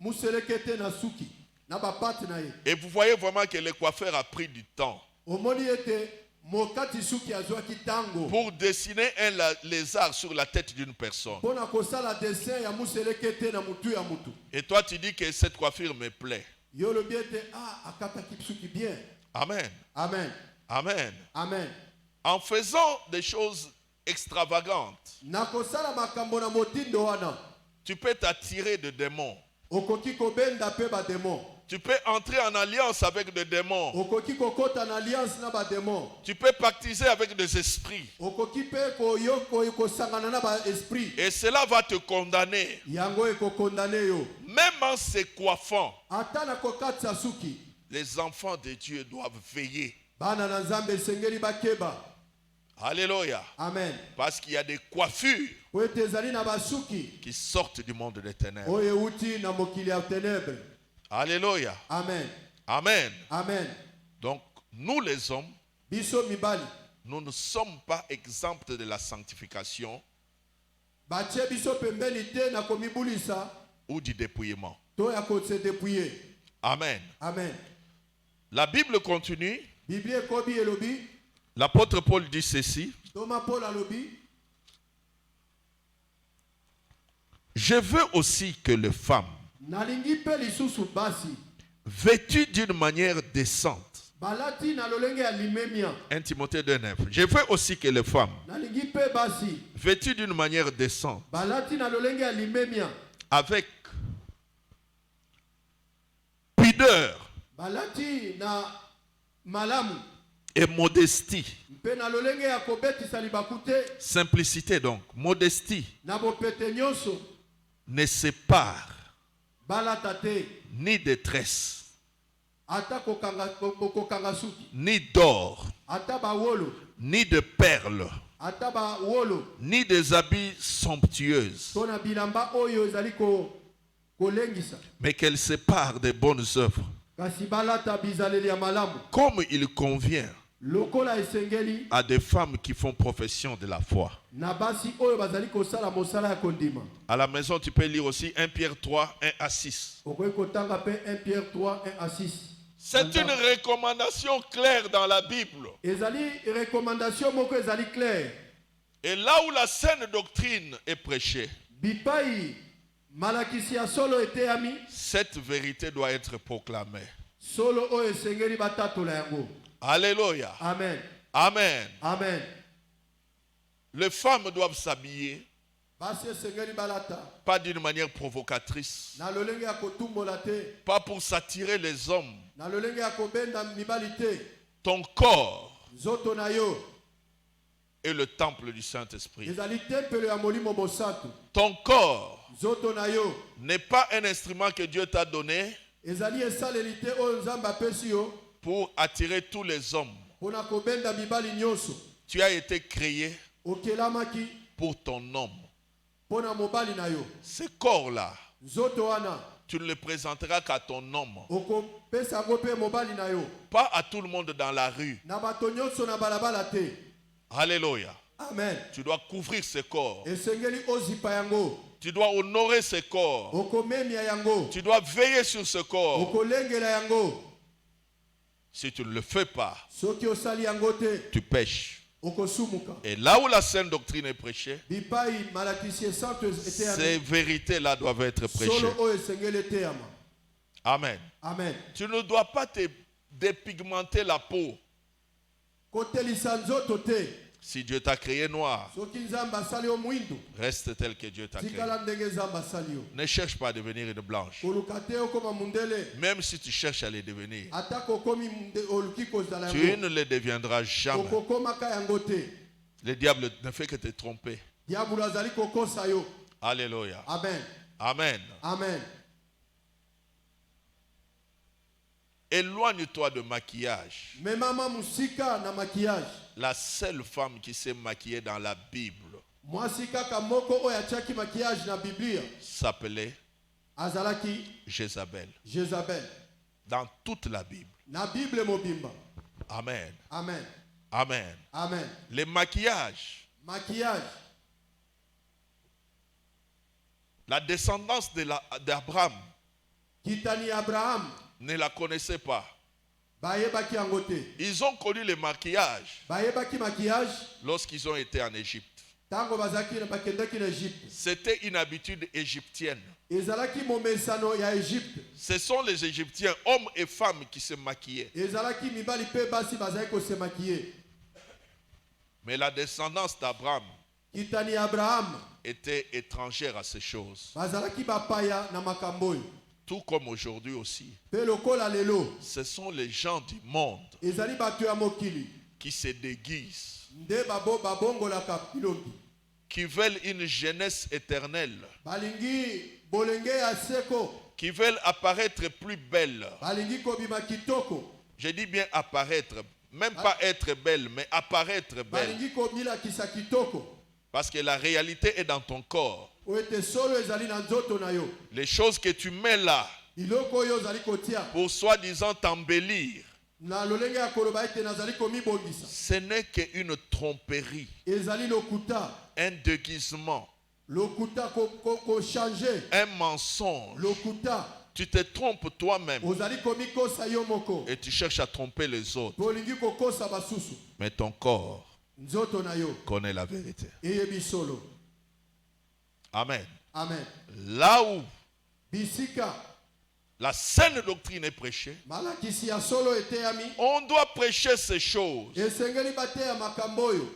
muselekete na suki na ba pate na ye. Et vous voyez vraiment que le coiffeur a pris du temps Omoni ete mokati suki azwaki tango pour dessiner un lézard sur la tête d'une personne. pona kosala dessin ya muselekete na mutu ya mutu. Et toi, tu dis que cette coiffure me plaît. Yo lobi ete akataki suki bien. Amen. Amen. Amen. Amen. En faisant des choses extravagantes, Na kosala makambo na motindo wana tu peux t'attirer de démons. okoki kobenda pe ba démon. Tu peux entrer en alliance avec des démons. Okoki kokota na alliance na ba démon. Tu peux pactiser avec des esprits. Okoki pe koyoko kosangana na ba esprit. Et cela va te condamner. Yango ekokondane yo. Même en se coiffant, Ata na kokatisa suki. les enfants de Dieu doivent veiller. Bana na Nzambe sengeli bakeba. Alléluia. Amen. Parce qu'il y a des coiffures Po ete ezali na basuki qui sortent du monde des ténèbres. oyo euti na mokili ya ténèbres. Alléluia. Amen. Amen. Amen. Donc, nous les hommes, Biso mibali nous ne sommes pas exempts de la sanctification batie biso pembeni te na komibulisa ou du dépouillement. to ya kose dépouiller. Amen. Amen. La Bible continue. Biblie ekobi elobi L'apôtre Paul dit ceci. Thomas Paul alobi Je veux aussi que les femmes, nalingi pe lisusu basi vêtues d'une manière décente, balati na lolenge ya limemia. 1 Timothée 2,9. Je veux aussi que les femmes, Nalingi pe basi vêtues d'une manière décente, balati na lolenge ya limemia. avec pudeur Balati na malamu et modestie, mpe na lolenge ya kobetisa libaku te simplicité donc, modestie, na bopete nyonso ne sépare balata te ni de tresse, ata kokanga suki ni d'or, ata bawolo ni de perles, ata bawolo ni des habits somptueuses, to na bilamba oyo ezali kolengisa mais qu'elle sépare des bonnes œuvres, kasi balata bizaleli ya malamu comme il convient lokola esengeli à des femmes qui font profession de la foi. na basi oyo bazali kosala mosala ya kondima. À la maison, tu peux lire aussi 1 Pierre 3, 1 à 6. Okoki kotanga pe 1 Pierre 3 1 à 6. C'est une recommandation claire dans la Bible. Ezali recommandation moko ezali claire. Et là où la saine doctrine est prêchée, Bipai malakisi ya solo eteyami cette vérité doit être proclamée. solo oyo esengeli batatola yango. Alléluia. Amen. Amen. Amen. Les femmes doivent s'habiller, Basi esengeli balata pas d'une manière provocatrice, na lolenge ya kotumbola te, pas pour s'attirer les hommes. na lolenge ya kobenda mibali te. Ton corps Nzoto na yo est le temple du Saint-Esprit. ezali tempelo ya molimo mosantu. Ton corps Nzoto na yo n'est pas un instrument que Dieu t'a donné ezali esaleli te oyo Nzambe apesi yo pour attirer tous les hommes. mpona kobenda mibali nyonso. Tu as été créé Okelamaki pour ton homme. mpona mobali na yo. Ce corps-là nzoto wana tu ne le présenteras qu'à ton homme. okopesa yango mpe mobali na yo Pas à tout le monde dans la rue. na bato nyonso na balabala te. Alléluia. Amen. Tu dois couvrir ce corps. Esengeli ozipa yango, Tu dois honorer ce corps. okomemia yango, Tu dois veiller sur ce corps. okolengela yango. Si tu ne le fais pas, Soki osali yango te, tu pèches. okosumuka. Et là où la saine doctrine est prêchée, Bipai malakisi esantu ces eteyama, vérités-là doivent être prêchées. solo oyo esengeli eteyama. Amen. Amen. Tu ne dois pas te dépigmenter la peau. Kotelisa nzoto te. Si Dieu t'a créé noir, Soki nzambe asali yo mwindu, reste tel que Dieu t'a créé. tikala ndenge nzambe asali yo. Ne cherche pas à devenir une blanche. Koluka te okoma mundele, Même si tu cherches à les devenir, atako okomi oluki kozala tu yango, ne les deviendras jamais. okokomaka yango te. Le diable ne fait que te tromper. Diabolo azali kokosa yo. Alléluia. Amen. Amen. Amen. Éloigne-toi de maquillage. Mais maman musika na maquillage. La seule femme qui s'est maquillée dans la Bible Mwasi kaka moko oyo atiaki maquillage na Biblia s'appelait azalaki Jézabel. Jézabel. Dans toute la Bible. Na Bible mobimba. Amen. Amen. Amen. Amen. Le maquillage, Maquillage. la descendance d'Abraham Kitani Abraham. ne la connaissait pas. Bayebaki yango te. Ils ont connu le maquillage Bayebaki maquillage. lorsqu'ils ont été en Égypte. Tango bazaki na bakendaki na Égypte. C'était une habitude égyptienne. Ezalaki momesano ya Égypte. Ce sont les Égyptiens, hommes et femmes, qui se maquillaient. Ezalaki mibali pe basi bazaki ko se maquiller. Mais la descendance d'Abraham Kitani Abraham. était étrangère à ces choses. Bazalaki bapaya na makambo oyo. Tout comme aujourd'hui aussi. Pe lokola lelo. Ce sont les gens du monde Ezali bato ya mokili. qui se déguisent, Nde babongolaka bilongi. qui veulent une jeunesse éternelle, Balingi bolenge ya seko. qui veulent apparaître plus belles. Balingi kobima kitoko. Je dis bien apparaître, même pas être belle, mais apparaître belle. Balingi kobila kisa kitoko. Parce que la réalité est dans ton corps. Oete solo ezali na nzoto na yo. Les choses que tu mets là Biloko oyo ozali kotia. pour soi-disant t'embellir, Na lolenge ya koloba ete nazali komibongisa. ce n'est qu'une tromperie, Ezali lokuta. un déguisement, Lokuta ko changer. un mensonge. Lokuta. Tu te trompes toi-même Ozali komikosa yo moko. et tu cherches à tromper les autres. Bolingi kokosa basusu. Mais ton corps Nzoto na yo. connaît la vérité. Eyebi solo. Amen. Amen. Là où Bisika. la saine doctrine est prêchée, Malakisi ya solo eteyami. on doit prêcher ces choses. Esengeli bateya makambo oyo.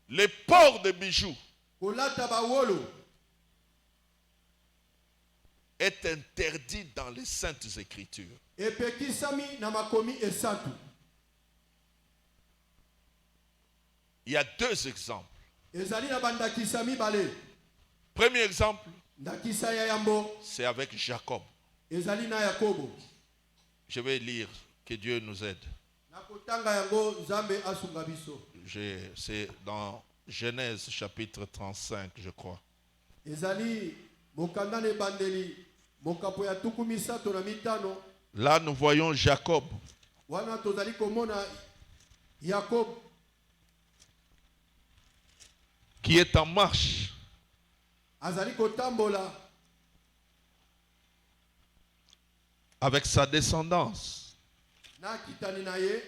Les ports de bijoux Kolata bawolo. est interdit dans les saintes écritures. Epekisami na makomi esantu. Il y a deux exemples. Ezali na bandakisa mibale. Premier exemple, Ndakisa ya yambo. c'est avec Jacob. Ezali na Yakobo. Je vais lire, que Dieu nous aide. Nakotanga yango Nzambe asunga biso. C'est dans Genèse chapitre 35, je crois. Ezali mokanda ne bandeli mokapo ya tuku misato na mitano. Là, nous voyons Jacob Wana tozali komona Yakob qui est en marche azali kotambola avec sa descendance. na kitani na ye.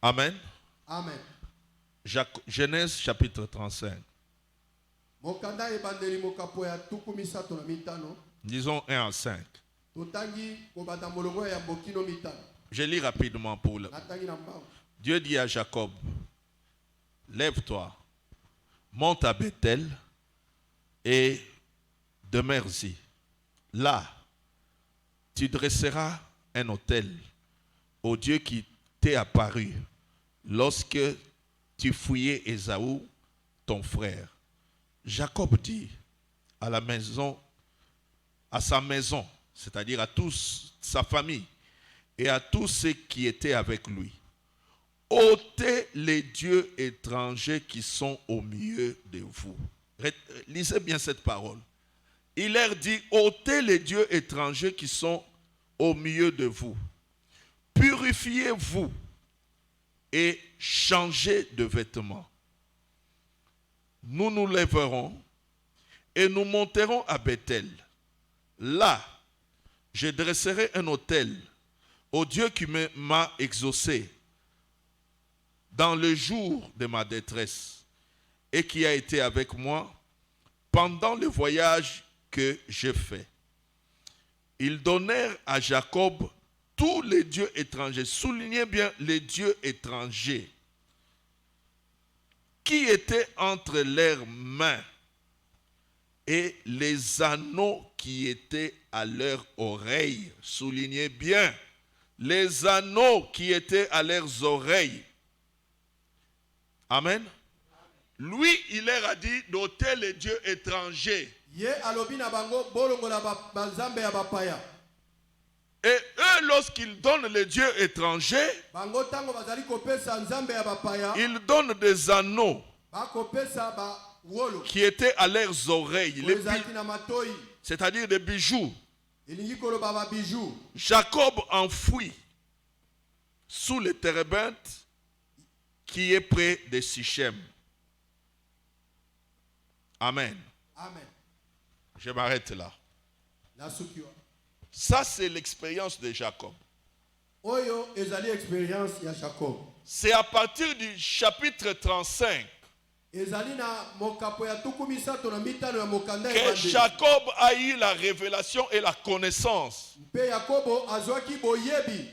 Amen. Amen. Genèse chapitre 35. Mokanda ebandeli mokapo ya tuku misato na mitano. Disons 1 à 5. Totangi kobanda molongo ya mbokino mitano. Je lis rapidement pour le... Natangi na mbango. Dieu dit à Jacob, lève-toi, monte à Bethel et demeure-y. Là, tu dresseras un autel au Dieu qui t'est apparu lorsque tu fouillais Ésaü, ton frère. Jacob dit à la maison, à sa maison, c'est-à-dire à tous sa famille et à tous ceux qui étaient avec lui, ôtez les dieux étrangers qui sont au milieu de vous. Lisez bien cette parole. Il leur dit, ôtez les dieux étrangers qui sont au milieu de vous. Purifiez-vous et changez de vêtements. Nous nous lèverons et nous monterons à Bethel. Là, je dresserai un autel au Dieu qui m'a exaucé dans le jour de ma détresse et qui a été avec moi pendant le voyage que j'ai fait. Ils donnèrent à Jacob tous les dieux étrangers. Soulignez bien les dieux étrangers qui étaient entre leurs mains et les anneaux qui étaient à leurs oreilles. Soulignez bien les anneaux qui étaient à leurs oreilles. Amen. Lui, il leur a dit d'ôter les dieux étrangers. Ye alobi na bango bolongola ba nzambe ya bapaya. Et eux, lorsqu'ils donnent les dieux étrangers, Bango tango bazali kopesa nzambe ya bapaya. ils donnent des anneaux Ba kopesa ba wolo. qui étaient à leurs oreilles, Ezaki na matoi. c'est-à-dire des bijoux. Elingi koloba ba bijoux. Jacob enfouit sous le térébinthe qui est près de Sichem. Amen. Amen. Je m'arrête là. La sukiwa. Ça, c'est l'expérience de Jacob. Oyo ezali expérience ya Jacob. C'est à partir du chapitre 35 Ezali na mokapo ya tukumi sato na mitano ya mokanda ya que bande. Jacob a eu la révélation et la connaissance Mpe Yakobo azwaki boyebi.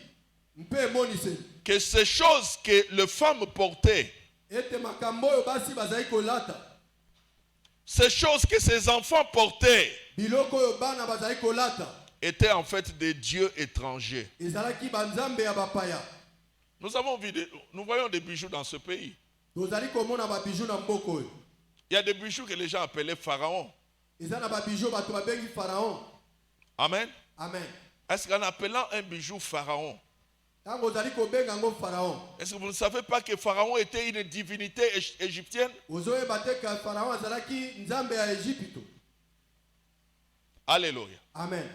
Mpe monise. que ces choses que les femmes portaient, Ete makambo oyo basi bazali kolata. ces choses que ces enfants portaient, Biloko oyo bana bazali kolata. étaient en fait des dieux étrangers. Ezalaki banzambe ya bapaya. Nous voyons des bijoux dans ce pays. Tozali komona ba bijoux na mboko oyo. Il y a des bijoux que les gens appelaient pharaons. Eza na ba bijoux bato babengi pharaon. Amen. Amen. Est-ce qu'en appelant un bijou pharaon, Tango ozali kobenga ngo pharaon. est-ce que vous ne savez pas que Pharaon était une divinité égyptienne? Ozoyeba te ka pharaon azalaki nzambe ya Egypte. Alléluia. Amen.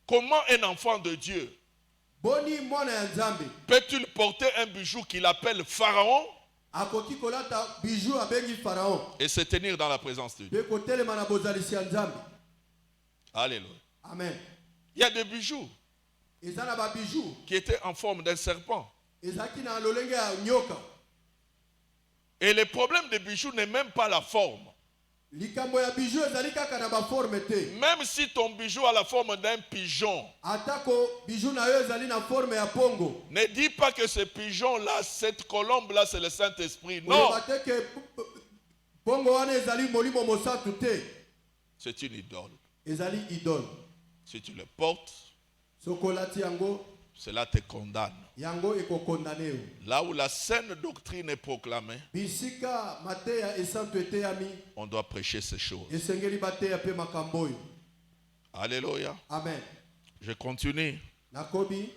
Comment un enfant de Dieu Boni mwana ya nzambe peut-il porter un bijou qu'il appelle pharaon akoki kolata bijoux abengi pharaon. et se tenir dans la présence de Dieu? Pe kotelema na bozalisi ya nzambe. Alléluia. Amen. Il y a des bijoux Eza na ba bijoux qui étaient en forme d'un serpent. ezaki na lolenge ya nyoka. Et le problème des bijoux n'est même pas la forme. Likambo ya bijoux ezali kaka na ba forme te. Même si ton bijou a la forme d'un pigeon, Atako bijoux na yo ezali na forme ya pongo. ne dis pas que ce pigeon-là, cette colombe-là, c'est le Saint-Esprit. Non, Oloba te ke pongo wana ezali molimo mosantu te. c'est une idole. Ezali idole. Si tu le portes, Sokolati yango, cela te condamne. yango ekokondane yo. Là où la saine doctrine est proclamée, Bisika mateya esantu eteyami, on doit prêcher ces choses. esengeli bateya pe makambo oyo. Alléluia. Amen. Je continue. Nakobi,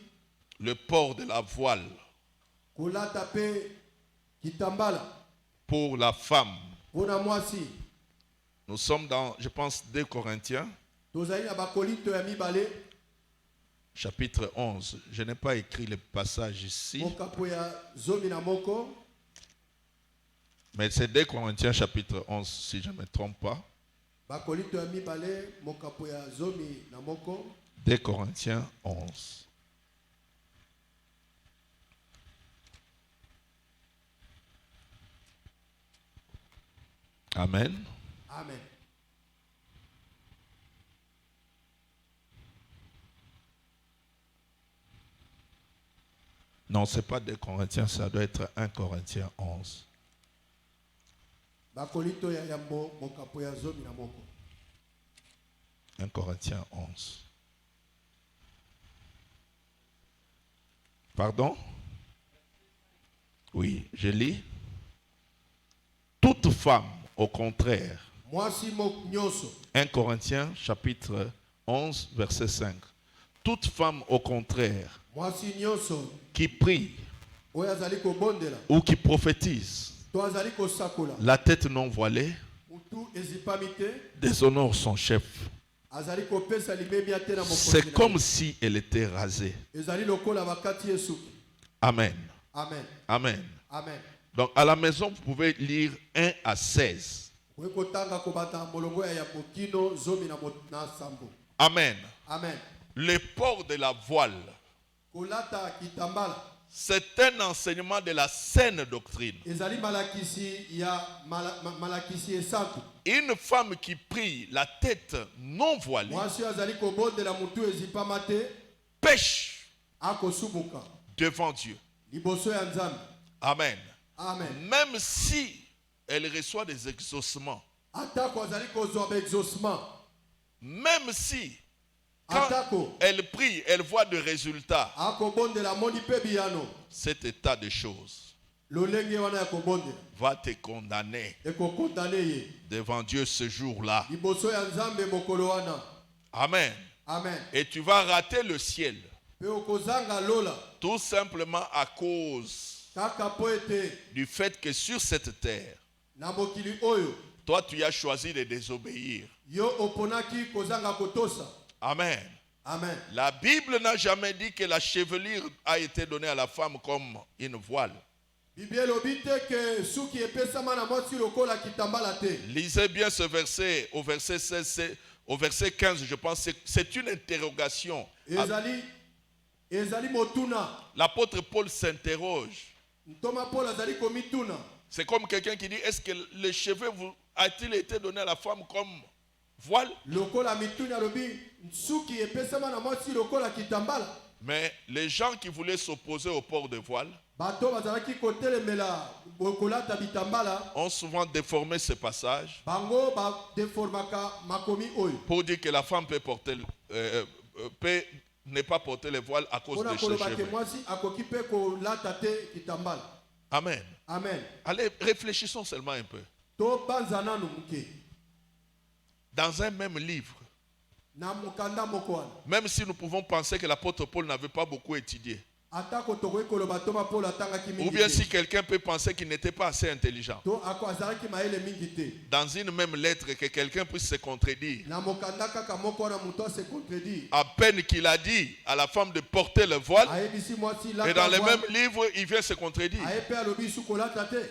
Le port de la voile kolata pe kitambala, pour la femme. pona mwasi. Nous sommes dans, je pense, 2 Corinthiens, Tozali na bakolinto ya mibale, chapitre 11. Je n'ai pas écrit le passage ici, mokapo ya zomi na moko. mais c'est 2 Corinthiens, chapitre 11, si je ne me trompe pas. Bakolinto ya mibale, mokapo ya zomi na moko. 2 Corinthiens 11. Amen. Amen. Non, ce n'est pas 2 Corinthiens, ça doit être 1 Corinthiens 11. Bakolinto ya yambo, mokapo ya zomi na moko. 1 Corinthiens 11. Pardon? Oui, je lis. Toute femme, au contraire. Mwasi nyonso. 1 Corinthiens chapitre 11, verset 5. Toute femme, au contraire, Mwasi nyonso, qui prie oyo azali kobondela, ou qui prophétise, to azali kosakola, la tête non voilée, mutu ezipami te, déshonore son chef. azali kopesa limemi ate na mokonzi C'est na comme ye. si elle était rasée. Ezali lokola bakati ye suki. Amen. Amen. Amen. Amen. Donc à la maison, vous pouvez lire 1 à 16. Oye kotanga kobata molongo ya bokino zomi na sambo. Amen. Amen. Le port de la voile, Kolata kitambala. c'est un enseignement de la saine doctrine. Ezali malakisi ya malakisi esantu. Une femme qui prie la tête non voilée Mwasi azali kobondela mutu ezipama te, pêche akosumuka devant Dieu. liboso ya Nzambe. Amen. Amen. Même si elle reçoit des exaucements, Atako azali kozwa ba exaucement. même si quand Atako elle prie, elle voit des résultats, akobondela moni pe biyano. cet état de choses Lolenge wana ya kobondela va te condamner ekokondane ye devant Dieu ce jour-là. liboso ya Nzambe mokolo wana. Amen. Amen. Et tu vas rater le ciel, Pe okozanga lola tout simplement à cause kaka po ete du fait que sur cette terre, na mokili oyo toi tu as choisi de désobéir. yo oponaki kozanga kotosa. Amen. Amen. La Bible n'a jamais dit que la chevelure a été donnée à la femme comme une voile. Bible elobi te ke suki epesama na mwasi lokola kitambala te. Lisez bien ce verset, au verset 16, au verset 15, je pense, c'est une interrogation. Ezali motuna. L'apôtre Paul s'interroge. Ntoma Paul azali komituna. C'est comme quelqu'un qui dit, est-ce que le cheveu a-t-il été donné à la femme comme voile? Lokola mituna lobi suki epesama na mwasi lokola kitambala. Mais les gens qui voulaient s'opposer au port de voile Bato bazalaki kotelemela bokolata bitambala. ont souvent déformé ce passage Bango ba deformaka makomi oyo. pour dire que la femme peut porter, peut ne pas porter le voile à cause de ses cheveux. Mwasi akoki pe kolata te kitambala. Amen. Amen. Allez, réfléchissons seulement un peu. To banzana no muke. Dans un même livre, Na mukanda moko wana. même si nous pouvons penser que l'apôtre Paul n'avait pas beaucoup étudié, Atako tokoki koloba toma Paul atangaki mingi. ou bien te. si quelqu'un peut penser qu'il n'était pas assez intelligent, To ako azalaki maele mingi te. dans une même lettre, que quelqu'un puisse se contredire, Na mokanda kaka moko wana muto se contredire. à peine qu'il a dit à la femme de porter le voile, Ayebisi mwasi et lata. dans le même livre, il vient se contredire. Ayepe alobi su kolata te.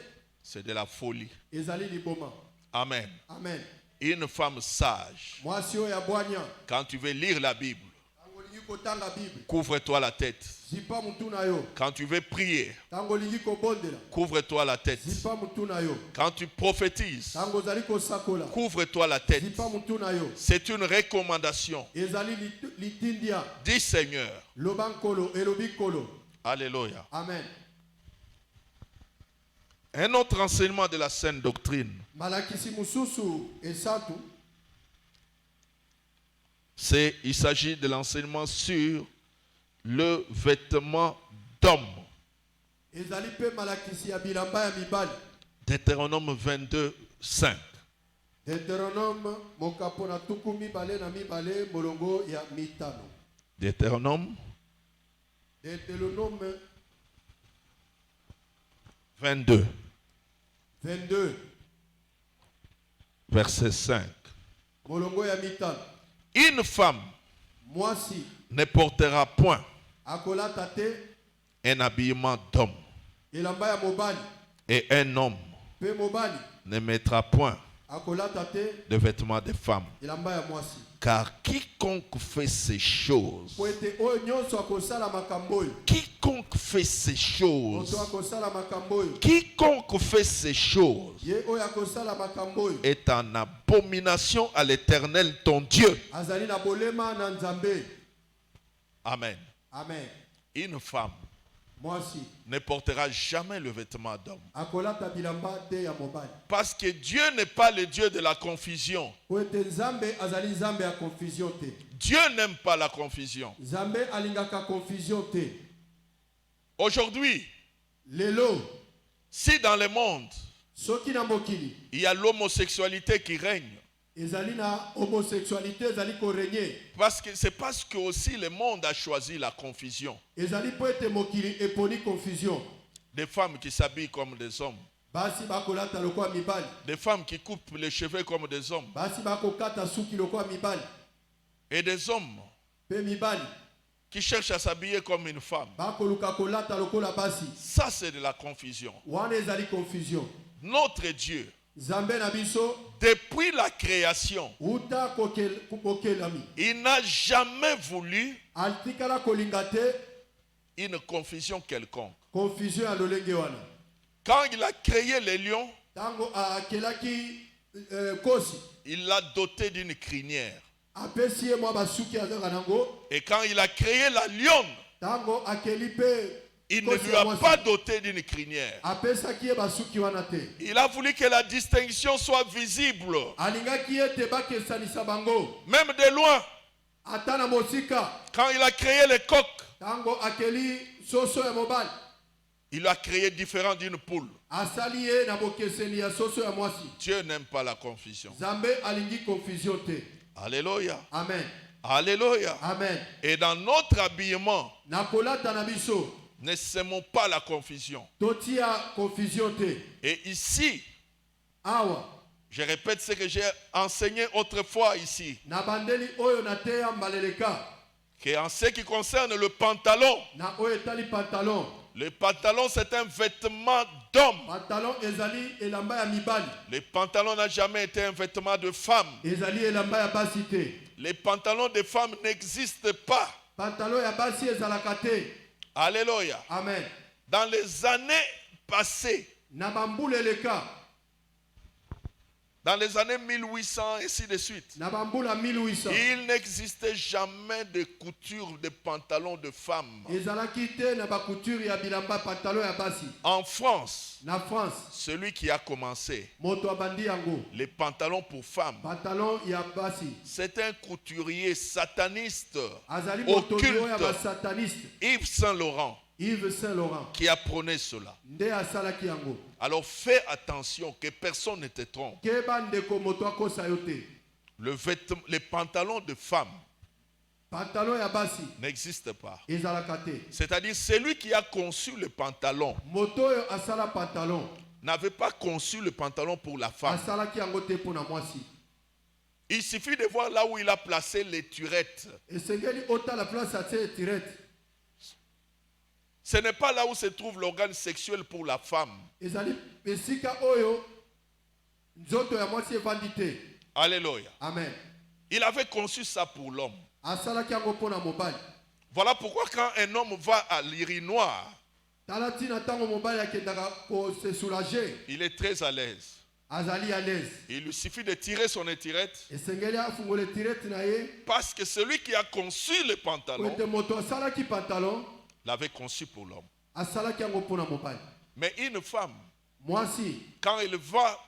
C'est de la folie. Ezali liboma. Amen. Amen. Une femme sage, Mwasi oyo ya bwanya. quand tu veux lire la Bible, Tango lingi kotanga Bible. couvre-toi la tête. Zipa mutu na yo. Quand tu veux prier, Tango lingi kobondela. couvre-toi la tête. Zipa mutu na yo. Quand tu prophétises, Tango zali kosakola. couvre-toi la tête. Zipa mutu na yo. C'est une recommandation. Ezali litindia. Dis Seigneur. Lobankolo elobi kolo. Alléluia. Amen. Un autre enseignement de la saine doctrine, Malakisi mususu esatu. il s'agit de l'enseignement sur le vêtement d'homme. Ezali pe malakisi ya bilamba ya mibali. Deutéronome 22, 5. Deutéronome mokapo na tuku mibale na mibale molongo ya mitano. Deutéronome Deutéronome 22, 22 verset 5. molongo ya mitano. Une femme Mwasi ne portera point akolata te un habillement d'homme, elamba ya mobali. et un homme Pe mobali ne mettra point akolata te de vêtements de femme. elamba ya mwasi. Car quiconque fait ces choses, Po ete oyo nyonso akosala makambo oyo. quiconque fait ces choses, Moto akosala makambo oyo. quiconque fait ces choses Ye oyo akosala makambo oyo. est en abomination à l'Éternel ton Dieu. Azali na bolema na Nzambe. Amen. Amen. Une femme Mwasi ne portera jamais le vêtement d'homme. akolata bilamba te ya mobali. Parce que Dieu n'est pas le Dieu de la confusion. Po ete Nzambe azali Nzambe ya confusion te. Dieu n'aime pas la confusion. Nzambe alingaka confusion te. Aujourd'hui, Lelo si dans le monde, soki na mokili il y a l'homosexualité qui règne, ezali na homosexualité ezali korenye. c'est parce que aussi le monde a choisi la confusion. Ezali po ete mokili eponi confusion. Des femmes qui s'habillent comme des hommes. basi bakolata lokola mibali, Des femmes qui coupent les cheveux comme des hommes. basi bakokata suki lokola mibali, Et des hommes pe mibali qui cherchent à s'habiller comme une femme. bakoluka kolata lokola basi. Ça, c'est de la confusion. Wana ezali confusion. Notre Dieu, Nzambe na biso depuis la création, uta kokelami il n'a jamais voulu atikala kolinga te une confusion quelconque. confusion ya lolenge wana. Quand il a créé les lions, Tango akelaki kosi il l'a doté d'une crinière. apesi ye mwa basuki azaka nango. Et quand il a créé la lionne, Tango akeli pe il ne kosi lui ya a mwasi, pas doté d'une crinière. apesaki ye basuki wana te. Il a voulu que la distinction soit visible, Alingaki ete bakesanisa bango même de loin. ata na mosika. Quand il a créé les coqs, Tango akeli soso ya mobali il a créé différent d'une poule. asali ye na bokeseni ya soso ya mwasi. Dieu n'aime pas la confusion. Nzambe alingi confusion te. Alléluia. Amen. Alléluia. Amen. Et dans notre habillement, Na kolata na biso ne sèmons pas la confusion. totia confusion te. Et ici, Awa je répète ce que j'ai enseigné autrefois ici, na bandeli oyo na te ya mbaleleka qu'en ce qui concerne le pantalon, na oyo etali pantalon. le pantalon c'est un vêtement d'homme. Pantalon ezali elamba ya mibali, Le pantalon n'a jamais été un vêtement de femme. ezali elamba ya basi te. Les pantalons de femmes n'existent pas. Pantalon ya basi ezalaka te. Alléluia. Amen. Dans les années passées, Na bambula eleka, dans les années 1800 et ainsi de suite, na bambula 1800 il n'existait jamais de couture de pantalons de femmes. ezalaki te na bakouture ya bilamba pantalon ya basi. En France, Na France celui qui a commencé moto abandi yango les pantalons pour femmes, pantalon ya basi, c'est un couturier sataniste, azali moto oyo ya occulte, basataniste, Yves Saint-Laurent, Yves Saint Laurent qui a prôné cela. nde asalaki yango. Alors fais attention que personne ne te trompe. Keba ndeko moto akosa yo te. Les pantalons de femmes Pantalon ya basi n'existent pas. ezalaka te. C'est-à-dire celui qui a conçu le pantalon Moto oyo asala pantalon n'avait pas conçu le pantalon pour la femme. asalaki yango te mpona mwasi. Il suffit de voir là où il a placé les turettes. Esengeli otala place atie tirette. Ce n'est pas là où se trouve l'organe sexuel pour la femme. Ezali esika oyo nzoto ya mwasi evandi te. Alléluia. Amen. Il avait conçu ça pour l'homme. Asalaki yango mpona mobali. Voilà pourquoi quand un homme va à l'urinoir, Tala ntina ntango mobali akendaka kose soulager, il est très à l'aise. azali à l'aise. Il lui suffit de tirer son étirette Esengeli afungola tirette na ye parce que celui qui a conçu le po pantalon ete moto asalaki pantalon l'avait conçu pour l'homme. asalaki yango mpona mobali. Mais une femme, Mwasi quand elle va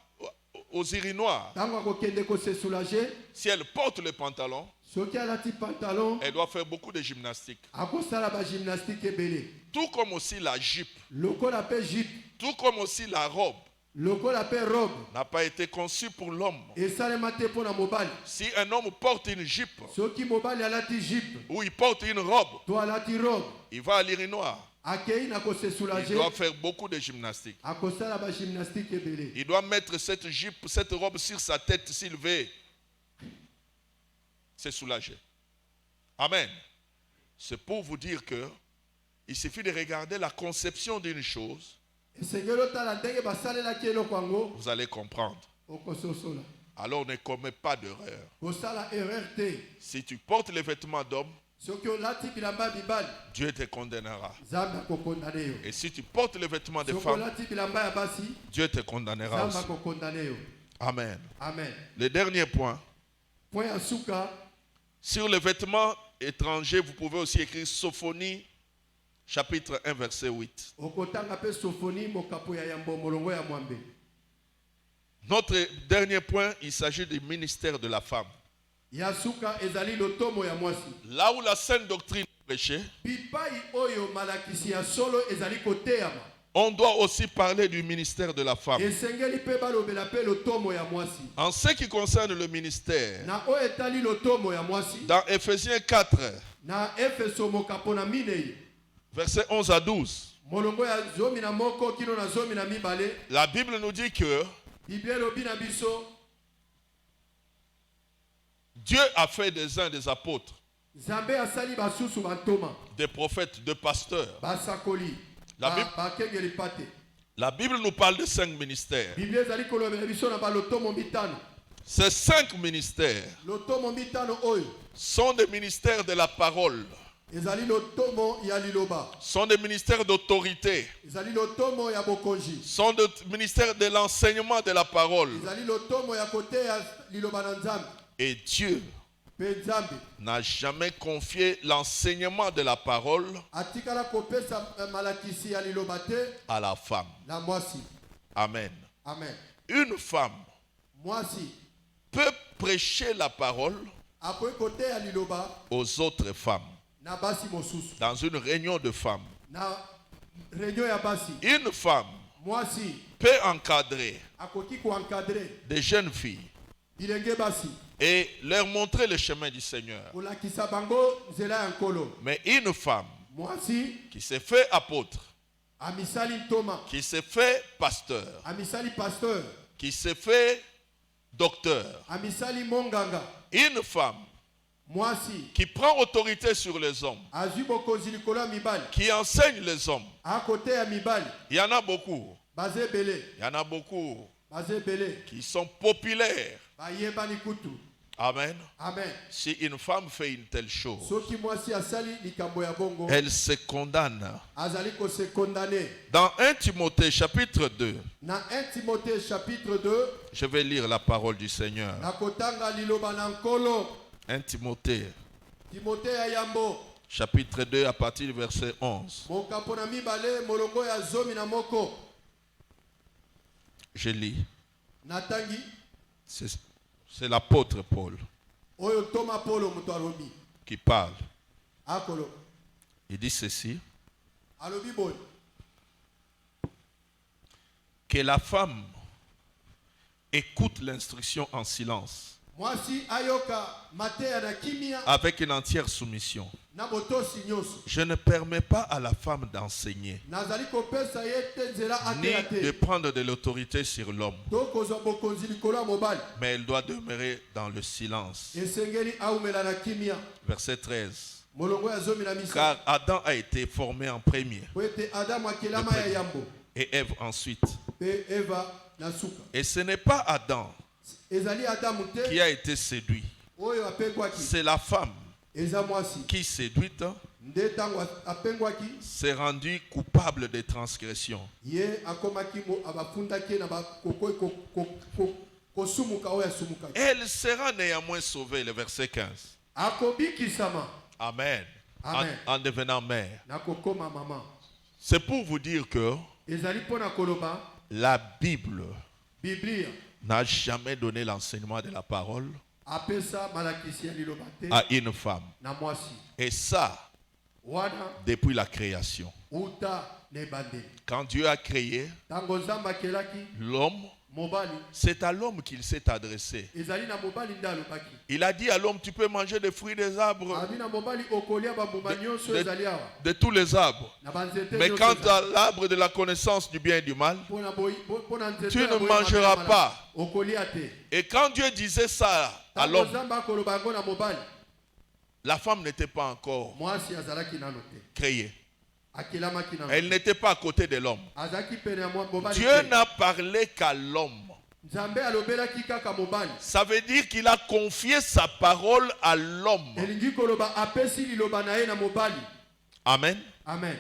aux urinoirs, ntango akokende kose soulager, si elle porte le pantalon, soki alati pantalon elle doit faire beaucoup de gymnastique. akosala bagymnastique ebele. Tout comme aussi la jupe, Lokola mpe jupe, tout comme aussi la robe lokola mpe robe n'a pas été conçue pour l'homme. esalema te mpona mobali. Si un homme porte une jupe Soki mobali alati jupe ou il porte une robe, to alati robe, il va à l'urinoir. akei na kose Il soulager, doit faire beaucoup de gymnastique. akosala bagymnastique ebele. Il doit mettre cette jupe, cette robe sur sa tête s'il veut se soulager. Amen. C'est pour vous dire que il suffit de regarder la conception d'une chose, Esengeli otala ndenge basalelaki eloko yango, vous allez comprendre. okososola. Alors ne commets pas d'erreur. Kosala erreur te. Si tu portes les vêtements d'homme, Soki olati bilamba ya mibali, Dieu te condamnera. Nzambe akokondane yo. Et si tu portes les vêtements de Soki femmes, olati bilamba ya basi, Dieu te condamnera Nzambe aussi. akokondane yo. Amen. Amen. Le dernier point, Point ya suka, sur les vêtements étrangers, vous pouvez aussi écrire Sophonie, chapitre 1, verset 8. okotanga mpe Sofoni mokapo ya yambo molongo ya mwambe. Notre dernier point, il s'agit du ministère de la femme. Ya suka ezali lotomo ya mwasi. Là où la sainte doctrine est prêchée, Bipai oyo malakisi ya solo ezali koteyama. on doit aussi parler du ministère de la femme. Esengeli mpe balobela mpe lotomo ya mwasi. En ce qui concerne le ministère, Na oyo etali lotomo ya mwasi, dans Éphésiens 4, na Efeso mokapo na minei, versets 11 à 12, molongo ya zomi na moko kino na zomi na mibale. La Bible nous dit que Bible elobi na biso Dieu a fait des uns des apôtres, Nzambe asali basusu bantoma des prophètes, des pasteurs. basakoli La Bible- bakengeli pate. La Bible nous parle de 5 ministères. Bible ezali kolobela biso na balotomo mitano. Ces 5 ministères Lotomo mitano oyo sont des ministères de la parole, ezali lotomo ya liloba, sont des ministères d'autorité, ezali lotomo ya bokonzi, sont des ministères de l'enseignement de la parole. ezali lotomo ya kote ya liloba na Nzambe. Et Dieu Pe Nzambe n'a jamais confié l'enseignement de la parole atikala kopesa malakisi ya liloba te à la femme. na mwasi. Amen. Amen. Une femme Mwasi peut prêcher la parole akoki kote ya liloba aux autres femmes na basi mosusu dans une réunion de femmes. na réunion ya basi. Une femme Mwasi peut encadrer akoki koencadre des jeunes filles bilenge basi et leur montrer le chemin du Seigneur. kolakisa bango nzela ya nkolo. Mais une femme Mwasi qui se fait apôtre, amisali ntoma, qui se fait pasteur, amisali pasteur, qui se fait docteur, amisali monganga. une femme Mwasi qui prend autorité sur les hommes, azwi bokonzi likolo ya mibali qui enseigne les hommes. akote ya mibali Il y en a beaucoup, baza ebele, il y en a beaucoup baza ebele qui sont populaires. bayebani kutu. Amen. Amen. Si une femme fait une telle chose, Soki mwasi asali likambo ya bongo elle se condamne. azali kose condamné. Dans 1 Timothée chapitre 2, Na 1 Timothée chapitre 2 je vais lire la parole du Seigneur. nakotanga liloba na nkolo. 1 Timothée Timothée ya yambo chapitre 2 à partir du verset 11. mokapo na mibale molongo ya zomi na moko. Je lis. Natangi C'est l'apôtre Paul oyo toma polo moto alobi qui parle. akolo Il dit ceci, alobi boy que la femme écoute l'instruction en silence, mwasi ayoka mateya na kimia avec une entière soumission. na botosi nyonso. Je ne permets pas à la femme d'enseigner, Nazali kopesa ye te nzela ni atela de te prendre de l'autorité sur l'homme, to kozwa bokonzi likolo ya mobali, mais elle doit demeurer dans le silence. esengeli aumela na kimia. Verset 13. Molongo ya zomi na misa Car Adam a été formé en premier po ete adamu akelama ya yambo et Ève ensuite. pe eva na suka. Et ce n'est pas Adam Ezali adamu te qui a été séduit, oyo apengwaki, c'est la femme eza mwasi qui, séduite, nde ntango apengwaki s'est rendue coupable de transgression. ye akomaki abafundaki ye na bakokoi kosumuka oyo asumukaki. Elle sera néanmoins sauvée, le verset 15. Akobikisama Amen. Amen. En devenant mère. na kokoma mama. C'est pour vous dire que Ezali mpo na koloba la Bible Biblia n'a jamais donné l'enseignement de la parole apesa malakisi ya liloba te à une femme. na mwasi Et ça, wana depuis la création. uta na ebandeli. Quand Dieu a créé Ntango Nzambe akelaki l'homme, mobali, c'est à l'homme qu'il s'est adressé. ezali na mobali nde alobaki. Il a dit à l'homme, tu peux manger des fruits des arbres, Abi na mobali okolia bambuma nyonso ezali awa de tous les arbres. na banzete Mais nyonso quant ezali. à l'arbre de la connaissance du bien et du mal, Mpo na nzete tu ya ne boyeba mangeras malamu, pas. okolia te. Et quand Dieu disait ça à Ntango l'homme, Nzambe akoloba yango na mobali, la femme n'était pas encore mwasi azalaki nano te, créée. akelamaki nano. Elle n'était pas à côté de l'homme. Azalaki pene ya mobali Dieu te. n'a parlé qu'à l'homme. Nzambe alobelaki kaka mobali. Ça veut dire qu'il a confié sa parole à l'homme. Elingi koloba apesi liloba na ye na mobali. Amen. Amen.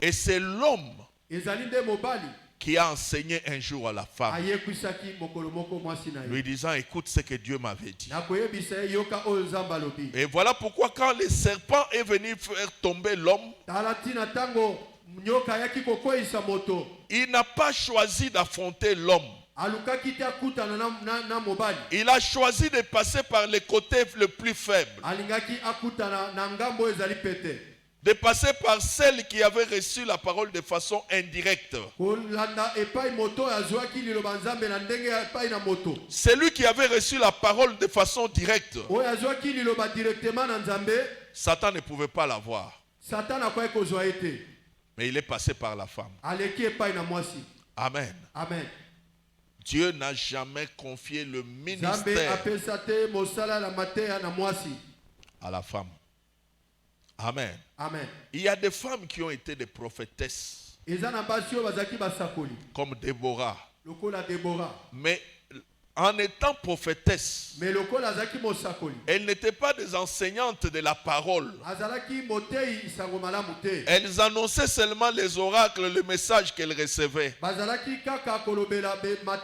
Et c'est l'homme Ezali nde mobali qui a enseigné un jour à la femme, ayekwisaki mokolo moko mwasi na lui ye. disant, écoute ce que Dieu m'avait dit. Nakoyebisa ye yoka oyo Nzambe alobi. Et voilà pourquoi quand le serpent est venu faire tomber l'homme, Tala ntina ntango nyoka ayaki kokweyisa moto, il n'a pas choisi d'affronter l'homme. alukaki te akutana na mobali. Il a choisi de passer par le côté le plus faible, Alingaki akutana na ngambo oyo ezali pete. de passer par celle qui avait reçu la parole de façon indirecte. Kolanda epai moto oyo azwaki liloba Nzambe na ndenge ya epai na moto. Celui qui avait reçu la parole de façon directe, Oyo azwaki liloba directement na Nzambe, Satan ne pouvait pas l'avoir. Satan akoki kozwa ye te. Mais il est passé par la femme. aleki epai na mwasi. Amen. Amen. Dieu n'a jamais confié le Nzambe ministère apesa te mosala la mateya na mwasi. à la femme. Amen. Amen. Il y a des femmes qui ont été des prophétesses, Eza na basi oyo bazalaki basakoli comme Déborah. lokola Deborah. Mais en étant prophétesse, Mais lokola azalaki mosakoli elles n'étaient pas des enseignantes de la parole. azalaki motei sango malamu te. Elles annonçaient seulement les oracles, le message qu'elles recevaient. Bazalaki kaka kolobela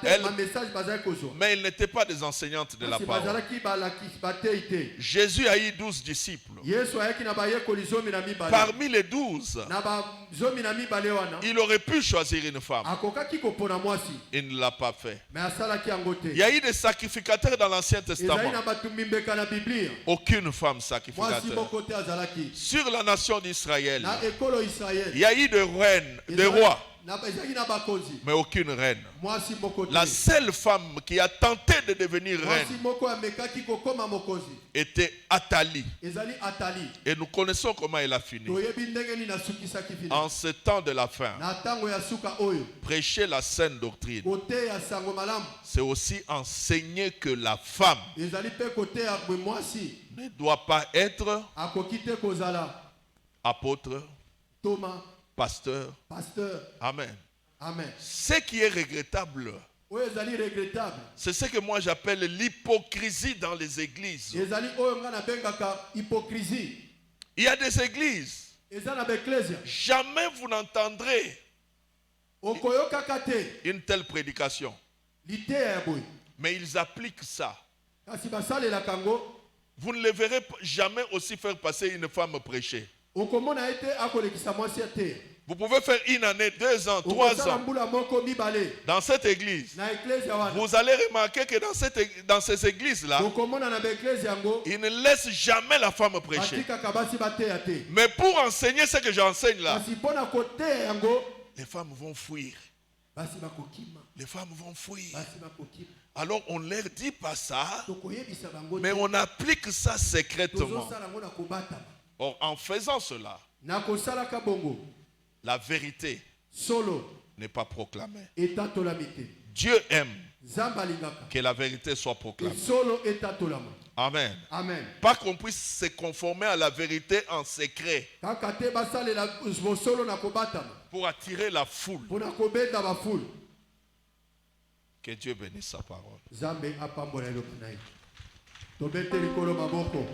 Elle- ma message bazalaki kozwa. Mais elles n'étaient pas des enseignantes de la Kasi parole. bazalaki balakisi batei te. Jésus a eu 12 disciples. Yesu ayaki na bayekoli zomi na mibale. Parmi les 12, Na ba zomi na mibale wana il aurait pu choisir une femme. akokaki kopona mwasi. Il ne l'a pas fait. Mais asalaki yango te. Il y a eu des sacrificateurs dans l'Ancien Ezali na Testament. batumbi mbeka na Biblia. Aucune femme Mwasi sacrificateur. moko te azalaki. Sur la nation d'Israël, Na ekolo Israël. il y a eu des reines, des rois, Ezalaki na bakonzi. mais aucune reine. Mwasi moko te. La seule femme qui a tenté de devenir Mwasi reine moko amekaki kokoma mokonzi. était Athalie. Ezali Atali. Et nous connaissons comment elle a fini. Toyebi ndenge nini asukisaki fini. En ce temps de la fin, Na tango ya suka oyo. prêcher la saine doctrine, Kote ya sango malamu. c'est aussi enseigner que la femme Ezali pe kote ya bwe mwasi. ne doit pas être Akoki te kozala apôtre, Thomas, pasteur. pasteur. Amen. Amen. Ce qui est regrettable, Oyo ezali regrettable. c'est ce que moi j'appelle l'hypocrisie dans les églises. Ezali oyo nga na bengaka hypocrisie. Il y a des églises, Eza na beklezia. jamais vous n'entendrez Okoyokaka te. une telle prédication. Liteya ya boye. Mais ils appliquent ça. Kasi basalelaka yango. Vous ne les verrez jamais aussi faire passer une femme prêcher. Okomona ete akolekisa mwasi ya te. Vous pouvez faire une année, 2 ans, 3 Okosala ans mbula moko mibale. dans cette église. Na eklezia wana. Vous allez remarquer que dans ces églises-là, Okomona na beklezia yango. ils ne laissent jamais la femme prêcher. Batikaka basi bateya te. Mais pour enseigner ce que j'enseigne là, Kasi mpona koteya yango. les femmes vont fuir. Basi bakokima. Les femmes vont fuir. Basi bakokima. Alors on ne leur dit pas ça, Tokoyebisa bango te. mais on applique ça secrètement. Tozosala yango na kobatama. Or, en faisant cela, Na kosalaka bongo. la vérité Solo n'est pas proclamée. etatolami te. Dieu aime Nzambe alingaka. que la vérité soit proclamée. Solo etatolama. Amen. Amen. Pas qu'on puisse se conformer à la vérité en secret Kaka te basalela bosolo na kobatama. pour attirer la foule. Mpona kobenda bafulu. Que Dieu bénisse sa parole. Nzambe apambola eloko na ye. Tobete likolo maboko.